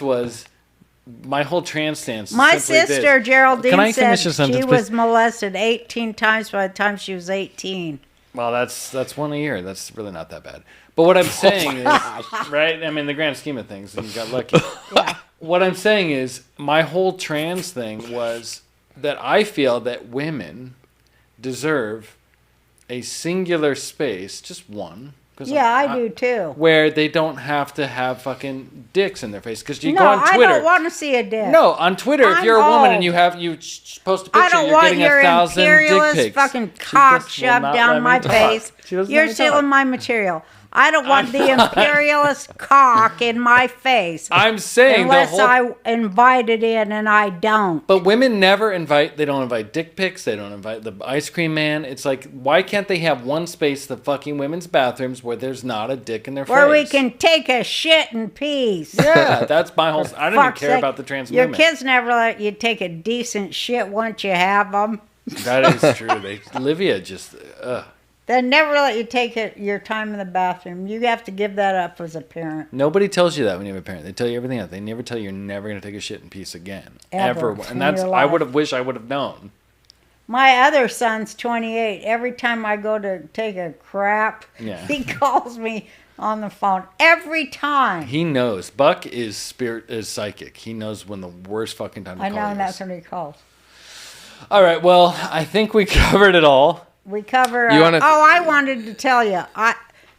stance is My simply sister this. Geraldine Can I said finish this sentence, she please? was molested 18 times by the time she was 18. Well, that's one a year. That's really not that bad. But what I'm saying is, right? I mean, the grand scheme of things, and you got lucky. Yeah. What I'm saying is, my whole trans thing was that I feel that women deserve a singular space, just one. 'cause Yeah, I do too. Where they don't have to have fucking dicks in their face. Because you No, go on I Twitter. don't want to see a dick. No, on Twitter, if I'm you're a woman and old. you post a picture, I don't you're want getting your 1,000 dick imperialist pics. fucking She cock just will shoved not down let my me talk. face. She doesn't You're let me stealing talk. my material. I don't want the imperialist cock in my face. I'm saying the unless whole... I invite it in, and I don't. But women never invite, they don't invite dick pics, they don't invite the ice cream man. It's like, why can't they have one space, the fucking women's bathrooms, where there's not a dick in their Where we face? can take a shit in peace. Yeah, that's my whole... I don't even Fuck's care sake. about the trans Your movement. kids never let you take a decent shit once you have them. That is true. Olivia just... They never let you take your time in the bathroom. You have to give that up as a parent. Nobody tells you that when you have a parent. They tell you everything else. They never tell you you're never going to take a shit in peace again. Ever And in that's... your I life. would have wished I would have known. My other son's 28. Every time I go to take a crap, Yeah. he calls me on the phone. Every time. He knows. Buck is psychic. He knows when the worst fucking time to I call know, you and that's is. when he calls. All right, well, I think we covered it all. We cover. You wanna- I wanted to tell you.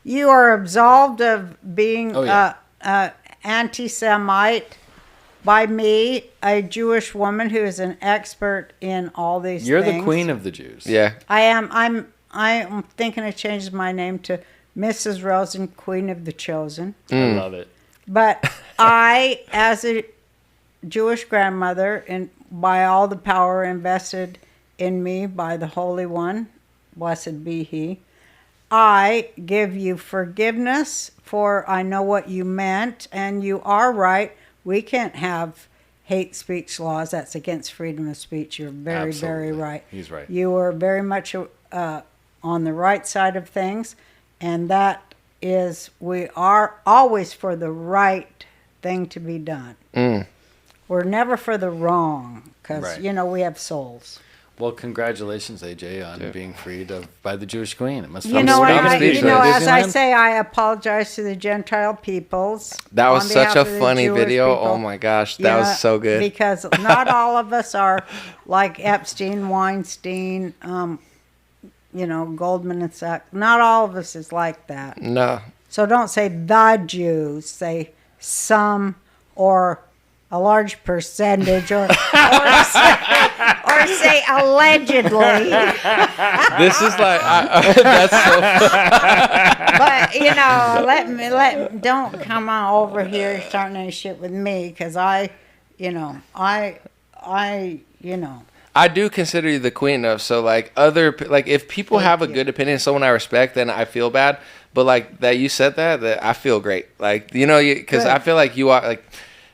You are absolved of being Oh, yeah. anti-Semite by me, a Jewish woman who is an expert in all these You're things. the queen of the Jews. Yeah. I am. I'm thinking of changing my name to Mrs. Rosen, Queen of the Chosen. I love it. But I, as a Jewish grandmother, and by all the power invested in me by the Holy One, blessed be He, I give you forgiveness, for I know what you meant, and you are right. We can't have hate speech laws. That's against freedom of speech. You're very, Absolutely. very right. He's right. You are very much on the right side of things, and that is, we are always for the right thing to be done. We're never for the wrong, because, Right. We have souls. Well, congratulations, AJ, on being freed by the Jewish Queen. It must You know, Freedom of as speech, I Disneyland? say, I apologize to the Gentile peoples. That was on such behalf a of the funny Jewish video. people. Oh my gosh, that was so good. Because not all of us are like Epstein, Weinstein, Goldman and Sachs. Not all of us is like that. No. So don't say the Jews. Say some or a large percentage or say allegedly. This is like that's so But don't come on over here starting any shit with me, because I do consider you the queen though. So like if people have a good opinion, someone I respect, then I feel bad. But like that you said that I feel great. Like because I feel like you are like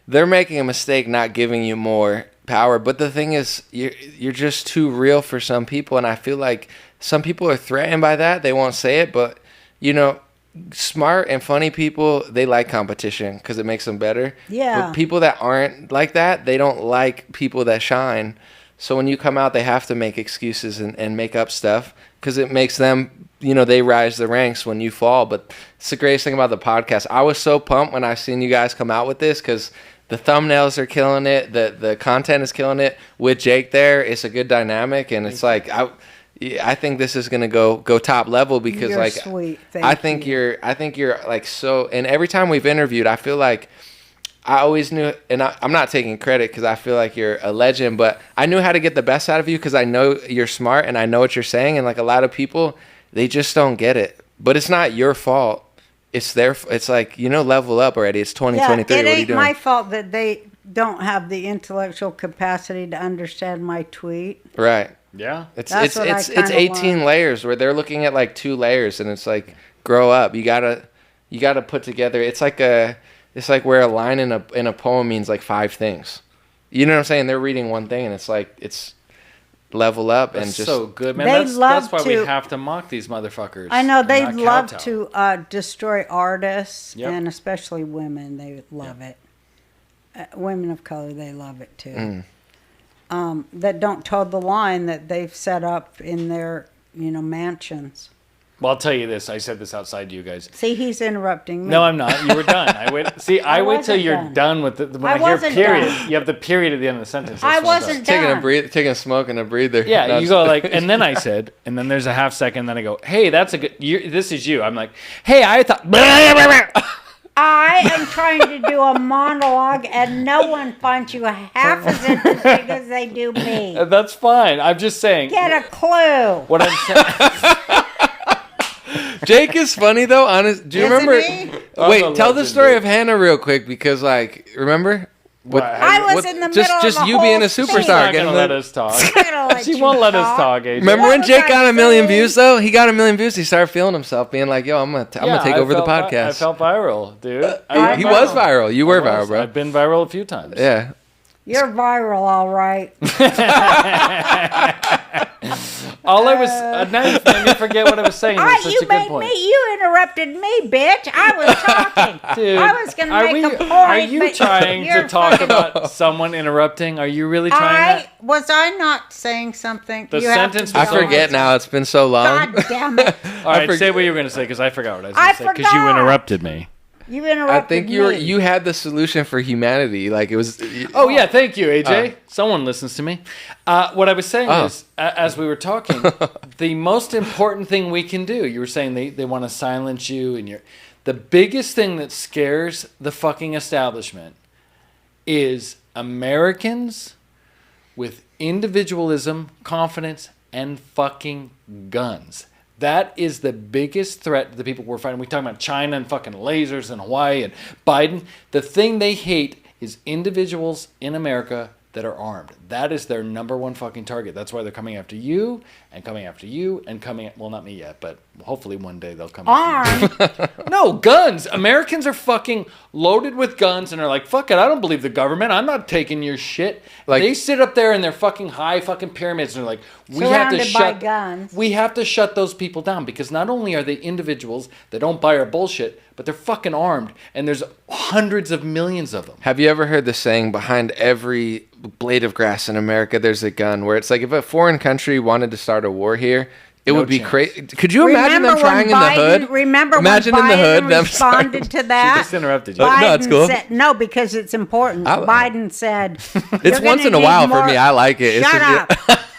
they're making a mistake not giving you more power. But the thing is, you're just too real for some people, and I feel like some people are threatened by that. They won't say it, but smart and funny people, they like competition because it makes them better. Yeah. But people that aren't like that, they don't like people that shine. So when you come out, they have to make excuses and make up stuff because it makes them, they rise the ranks when you fall. But it's the greatest thing about the podcast. I was so pumped when I seen you guys come out with this because the thumbnails are killing it. The content is killing it. With Jake there, it's a good dynamic. And it's like, I think this is going to go top level because you're sweet. I think you're like so, and every time we've interviewed, I feel like I always knew, and I'm not taking credit because I feel like you're a legend, but I knew how to get the best out of you because I know you're smart and I know what you're saying. And like a lot of people, they just don't get it, but it's not your fault. It's it's like, level up already. It's 2023. Yeah, it what are you ain't doing? my fault that they don't have the intellectual capacity to understand my tweet. Right. Yeah. It's That's what I it's kinda 18 want. layers where they're looking at like 2 layers and it's like grow up. You gotta put together. It's like where a line in a poem means like 5 things. You know what I'm saying? They're reading one thing and it's like it's level up and That's just so good, man. They That's love why we to- have to mock these motherfuckers. I know and they not love kowtow. to destroy artists, Yep. and especially women. They love it. Women of color, they love it too. That don't toe the line that they've set up in their mansions. Well, I'll tell you this. I said this outside to you guys. See, he's interrupting me. No, I'm not. You were done. I wait till wasn't you're done. done with it. When I I hear wasn't period, done. you have the period at the end of the sentence. I That's what I'm wasn't done. done. taking a smoke and a breather. Yeah, No, you go like, and then I said, and then there's a half second, then I go, hey, that's a good, this is you. I'm like, hey, I thought, I am trying to do a monologue, and no one finds you half as interesting as they do me. that's fine. I'm just saying. Get a clue. What I'm saying. Jake is funny though. Honest, do you Isn't remember? he? Wait, I'm a tell the legend, story dude. of Hannah real quick because like remember? What, I was in the middle of just the you whole being a thing. superstar. She's not getting gonna the- let us talk. I'm gonna let She you won't let us talk. talk, AJ. Remember What when was Jake I got 1,000,000 saying? views though? He got 1,000,000 views. He started feeling himself, being like, "Yo, I'm gonna take over the podcast." I felt viral, dude. He was viral. You were viral, bro. I've been viral a few times. Yeah. You're viral, all right. All I was now you made me forget what I was saying. It was such You a good made point. me. You interrupted me, bitch. I was talking. Dude, I was gonna are make we- a point. Are you but trying you're to talk fucking- about someone interrupting? Are you really trying that? Was I not saying something? The You have sentence to I was tell forget me. now. It's been so long. God damn it! All right, forget- say what you were going to say because I forgot what I was I going to say because you forgot. interrupted me. You I interrupted think me. you had the solution for humanity. Like it was. Oh yeah, thank you, AJ. Someone listens to me. What I was saying Oh. is, as we were talking, the most important thing we can do. You were saying they want to silence you, and the biggest thing that scares the fucking establishment is Americans with individualism, confidence, and fucking guns. That is the biggest threat to the people we're fighting. We're talking about China and fucking lasers and Hawaii and Biden. The thing they hate is individuals in America that are armed. That is their number one fucking target. That's why they're coming after you and coming after you and coming... Well, not me yet, but hopefully one day they'll come after me. No, guns. Americans are fucking loaded with guns and are like, fuck it, I don't believe the government. I'm not taking your shit. Like, they sit up there in their fucking high fucking pyramids and they're like, we have to shut those people down, because not only are they individuals that don't buy our bullshit, but they're fucking armed, and there's hundreds of millions of them. Have you ever heard the saying, behind every blade of grass in America, there's a gun? Where it's like, if a foreign country wanted to start a war here, it would be crazy. Could you imagine them trying in the hood? Imagine when Biden responded to that? She just interrupted you. Biden no, it's cool. Said, no, because it's important. Biden said... It's once in a while for me. I like it. Shut up.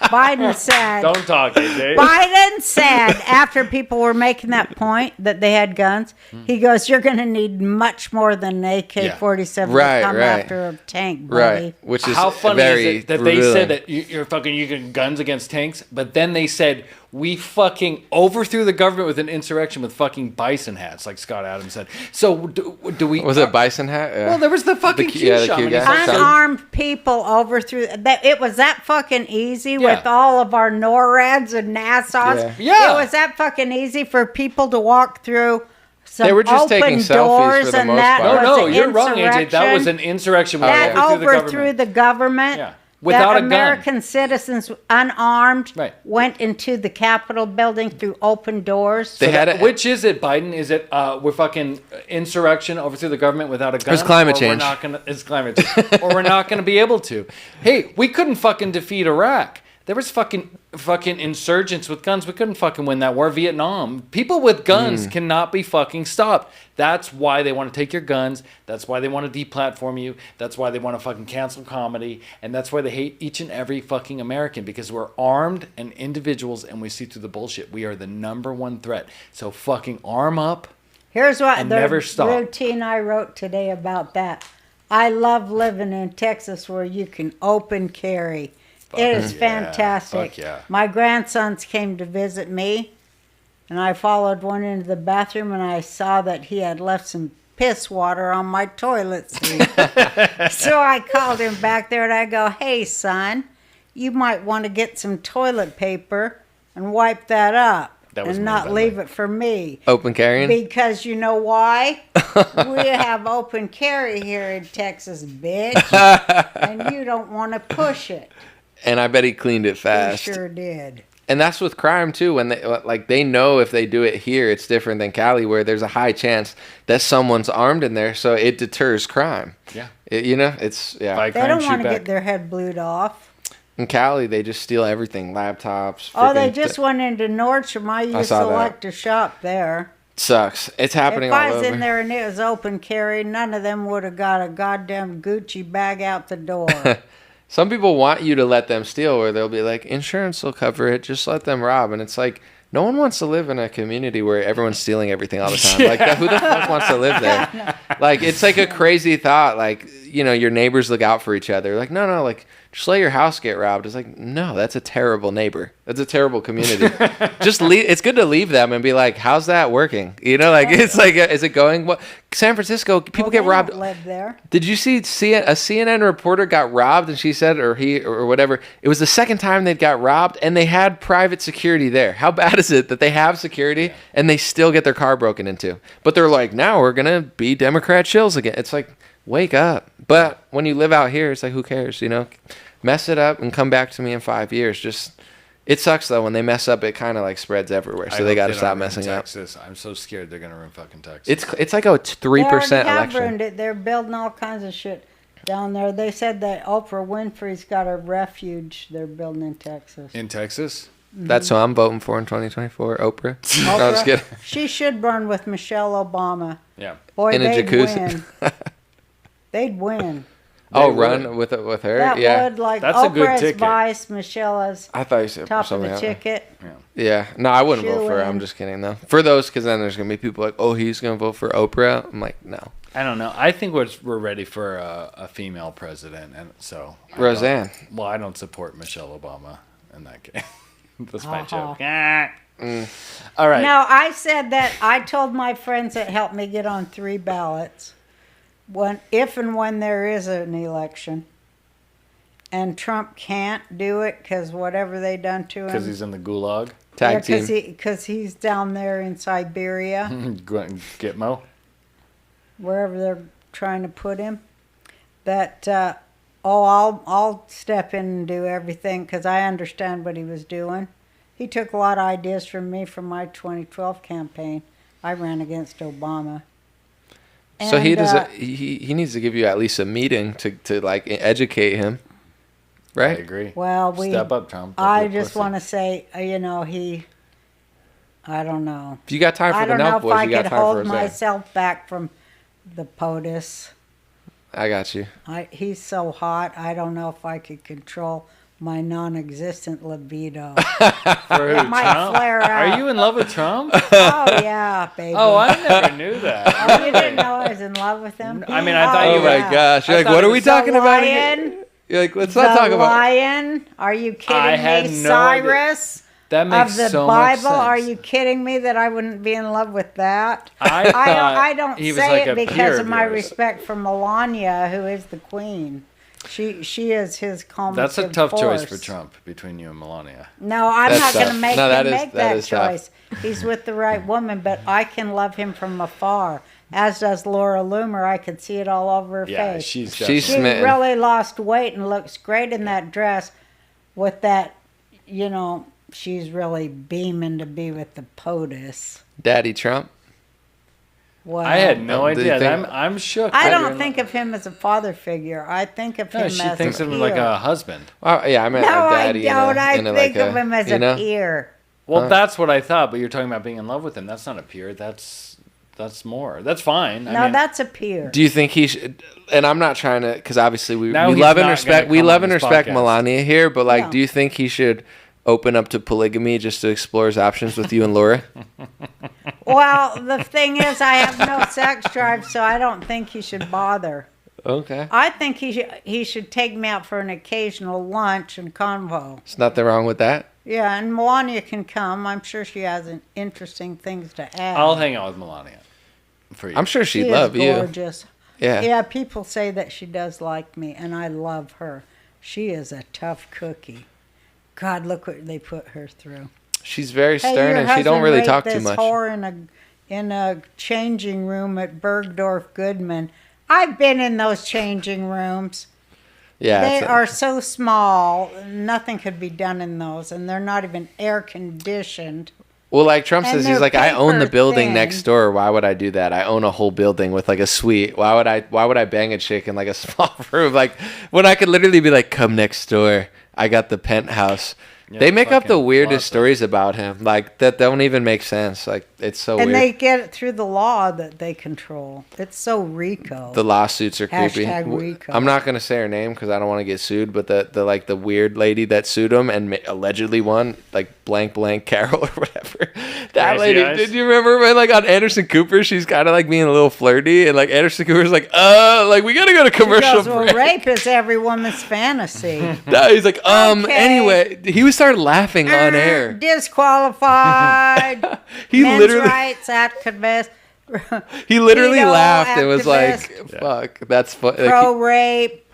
Biden said... Don't talk, AJ. Biden said, after people were making that point that they had guns, he goes, you're going to need much more than an AK-47 to come after a tank, buddy. Right. Which is how funny is it that they revealing. said that you're fucking using guns against tanks, but then they said, we fucking overthrew the government with an insurrection with fucking bison hats, like Scott Adams said. So do we... Was it bison hat? Yeah. Well, there was the fucking Q the shot. Q guy. Unarmed people overthrew... It was that fucking easy with all of our NORADs and NASAs. Yeah. It was that fucking easy for people to walk through some they were just open taking selfies doors, for the and most that part. was No, an you're wrong, AJ. That was insurrection. an insurrection. That overthrew the government. Yeah. Without a gun. American citizens, unarmed, Right. went into the Capitol building through open doors. They had which is it, Biden? Is it we're fucking insurrection, overthrew the government without a gun? It's climate change. It's climate change. Or we're not going to be able to. Hey, we couldn't fucking defeat Iraq. There was fucking insurgents with guns. We couldn't fucking win that war. Vietnam. People with guns cannot be fucking stopped. That's why they want to take your guns. That's why they want to deplatform you. That's why they want to fucking cancel comedy. And that's why they hate each and every fucking American, because we're armed and individuals and we see through the bullshit. We are the number one threat. So fucking arm up. Here's what the never stop. routine I wrote today about that. I love living in Texas where you can open carry. It is fantastic. Fuck yeah. My grandsons came to visit me, and I followed one into the bathroom, and I saw that he had left some piss water on my toilet seat. So I called him back there, and I go, hey, son, you might want to get some toilet paper and wipe that up. And not leave it for me. Open carrying? Because you know why? We have open carry here in Texas, bitch. And you don't want to push it. And I bet he cleaned it fast. He sure did. And that's with crime too. When they know if they do it here, it's different than Cali, where there's a high chance that someone's armed in there, so it deters crime. Yeah, They don't want to get their head blued off. In Cali, they just steal everything, laptops. Oh, they just went into Nordstrom. I used to like to shop there. Sucks. It's happening all over. If I was in there and it was open carry, none of them would have got a goddamn Gucci bag out the door. Some people want you to let them steal, where they'll be like, insurance will cover it, just let them rob. And it's like, no one wants to live in a community where everyone's stealing everything all the time. Like, who the fuck wants to live there? Like, it's like a crazy thought. Like, you know, your neighbors look out for each other. Like, no, like, just let your house get robbed. It's like, no, that's a terrible neighbor. That's a terrible community. Just leave. It's good to leave them and be like, how's that working? You know, like, it's like, is it going? What? San Francisco, people get robbed. Live there. Did you see a CNN reporter got robbed, and she said, or he, or whatever, it was the second time they'd got robbed, and they had private security there. How bad is it that they have security and they still get their car broken into? But they're like, now we're going to be Democrat shills again. It's like, wake up. But when you live out here, it's like, who cares, you know? Mess it up and come back to me in 5 years. Just, it sucks though when they mess up. It kind of like spreads everywhere. So they got to stop messing up. Texas. I'm so scared they're gonna ruin fucking Texas. It's like a 3% election. Ruined it. They're building all kinds of shit down there. They said that Oprah Winfrey's got a refuge they're building in Texas. In Texas? That's who I'm voting for in 2024. Oprah. No, I'm just kidding. She should run with Michelle Obama. Yeah. Boy, in a they'd jacuzzi. win. They'd win. Run with her? That would, like, that's a good Oprah as ticket. vice, Michelle as I thought you said top of something the else. ticket. Yeah. No, I wouldn't vote for her. I'm Shoo-in. just kidding, though. For those, because then there's going to be people like, oh, he's going to vote for Oprah. I'm like, no. I don't know. I think we're ready for a female president, and so Roseanne. I don't support Michelle Obama in that case. That's my Uh-huh. joke. All right. No, I said that I told my friends that helped me get on 3 ballots if and when there is an election. And Trump can't do it because whatever they done to him. Because he's in the gulag. Tag team. Because he's down there in Siberia. Gitmo. Wherever they're trying to put him. That, I'll step in and do everything because I understand what he was doing. He took a lot of ideas from me from my 2012 campaign. I ran against Obama. So he does. He needs to give you at least a meeting to like educate him, right? I agree. Well, Step up, Trump. I just want to say, I don't know. If you got time for the Nelk boys, you got time for I don't know if I could hold Roseanne. myself back from the POTUS. I got you. He's so hot. I don't know if I could control my non-existent libido. For who, It might Trump? flare out. Are you in love with Trump? Oh yeah, baby. Oh, I never knew that. Oh, you didn't know I was in love with him? I mean, I thought Oh you my were. gosh! You're I like, thought what it are we was talking The about? lion? Again? You're like, let's not talk The about. lion? Are you kidding I had me? no idea. Cyrus? That makes Of the so Bible? much sense. Are you kidding me that I wouldn't be in love with that? I don't he was say like it a peer because of of my yours. respect for Melania, who is the queen. She is his calmative That's a tough choice for force. Trump between you and Melania. No, I'm That's not going to tough. make No, that him is- make that that is tough. choice. He's with the right woman, but I can love him from afar. As does Laura Loomer. I could see it all over her Yeah, face. she's She's definitely- She smitten. really lost weight and looks great in that dress with that, she's really beaming to be with the POTUS. Daddy Trump. Well, I had no Do you idea. think- I'm shook. I that don't you're in think love. of him as a father figure. I think of No, him she as thinks a of him peer. like a husband. Oh yeah, I meant No, like I daddy. don't. I in a, think like of him as you a know? peer. Well, that's what I thought. But you're talking about being in love with him. That's not a peer. That's more. That's fine. I No, mean, that's a peer. Do you think he should? And I'm not trying to, because obviously we Now he's love and not respect. gonna We come love on and this respect podcast. Melania here, but like, No. do you think he should open up to polygamy just to explore his options with you and Laura? Well, the thing is, I have no sex drive, so I don't think he should bother. Okay. I think he should take me out for an occasional lunch and convo. There's nothing wrong with that. Yeah, and Melania can come. I'm sure she has interesting things to add. I'll hang out with Melania for you. I'm sure She she'd is love you. gorgeous. Yeah. Yeah, people say that she does like me, and I love her. She is a tough cookie. God, look what they put her through. She's very Hey, stern, your and she don't husband really raped talk too this much. whore in a changing room at Bergdorf Goodman. I've been in those changing rooms. Yeah. They it's a- are so small, nothing could be done in those, and they're not even air conditioned. Well, like Trump And says, he's they're like, I own the paper building thin. next door. Why would I do that? I own a whole building with like a suite. Why would I bang a chick in like a small room? Like when I could literally be like, come next door. I got the penthouse. Yeah, They make up the fucking weirdest closet. stories about him. Like that don't even make sense. Like it's so And weird. they get it through the law that they control. It's so RICO. The lawsuits are creepy. Hashtag Rico. I'm not gonna say her name because I don't want to get sued. But the weird lady that sued him and allegedly won, like blank Carol or whatever. That Crazy lady. Eyes? Did you remember when like on Anderson Cooper, she's kind of like being a little flirty, and like Anderson Cooper's like we gotta go to commercial Because, well, break. rape is every woman's fantasy. No, he's like Okay. anyway. He started laughing on air. Disqualified. He Men's literally- rights activist. He literally Keto laughed and was like, activist. "Fuck, that's fun." Pro rape.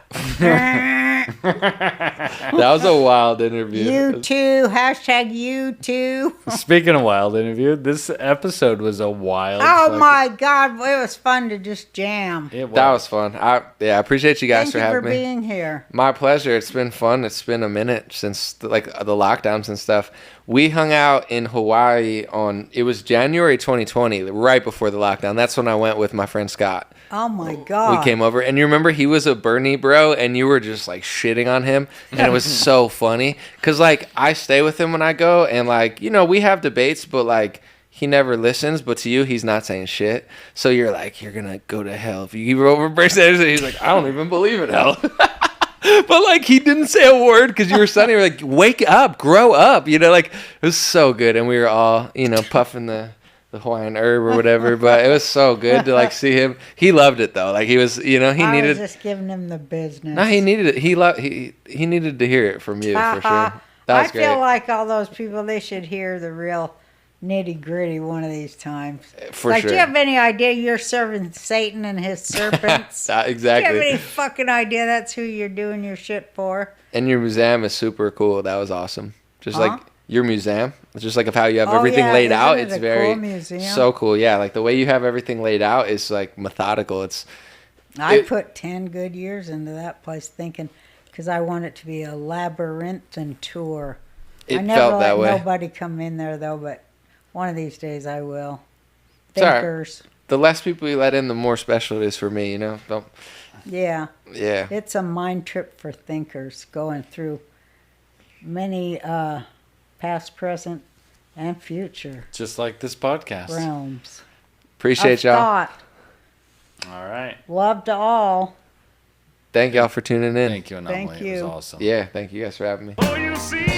That was a wild interview. You too. Hashtag you too. Speaking of wild interview, this episode was a wild. Oh fucking- my God. It was fun to just jam. It That was fun. I appreciate you guys Thank you having for me. being here. My pleasure. It's been fun. It's been a minute since the lockdowns and stuff. We hung out in Hawaii it was January 2020, right before the lockdown. That's when I went with my friend Scott. Oh my God. We came over, and you remember he was a Bernie bro, and you were just like shitting on him, and it was so funny because like I stay with him when I go, and like we have debates, but like he never listens. But to you, he's not saying shit. So you're like, you're gonna go to hell if you keep over Bernie Sanders. And he's like, I don't even believe in hell. But like he didn't say a word because you were sunny. You were like, wake up, grow up. Like it was so good, and we were all puffing the Hawaiian herb or whatever. But it was so good to like see him. He loved it though. Like he was, he I was needed. just giving him the business. No, he needed it. He needed to hear it from you for sure. That was I great. feel like all those people, they should hear the real nitty gritty one of these times. For like, sure. do you have any idea you're serving Satan and his serpents? Exactly. Do you have any fucking idea that's who you're doing your shit for? And your museum is super cool. That was awesome. Just Huh? like your museum, it's just like of how you have Oh, everything yeah, laid isn't out. it It's a very cool museum? so cool. Yeah, like the way you have everything laid out is like methodical. I put 10 good years into that place thinking, because I want it to be a labyrinthine tour. It I never felt let that way. nobody come in there, though, but one of these days I will. It's all right. Thinkers. The less people you let in, the more special it is for me. You know. Don't. Yeah. Yeah. It's a mind trip for thinkers going through many past, present, and future Just like this podcast. realms. Appreciate of y'all. thought. All right. Love to all. Thank y'all for tuning in. Thank you, An0maly. Thank It was you. awesome. Yeah. Thank you guys for having me. Oh, you see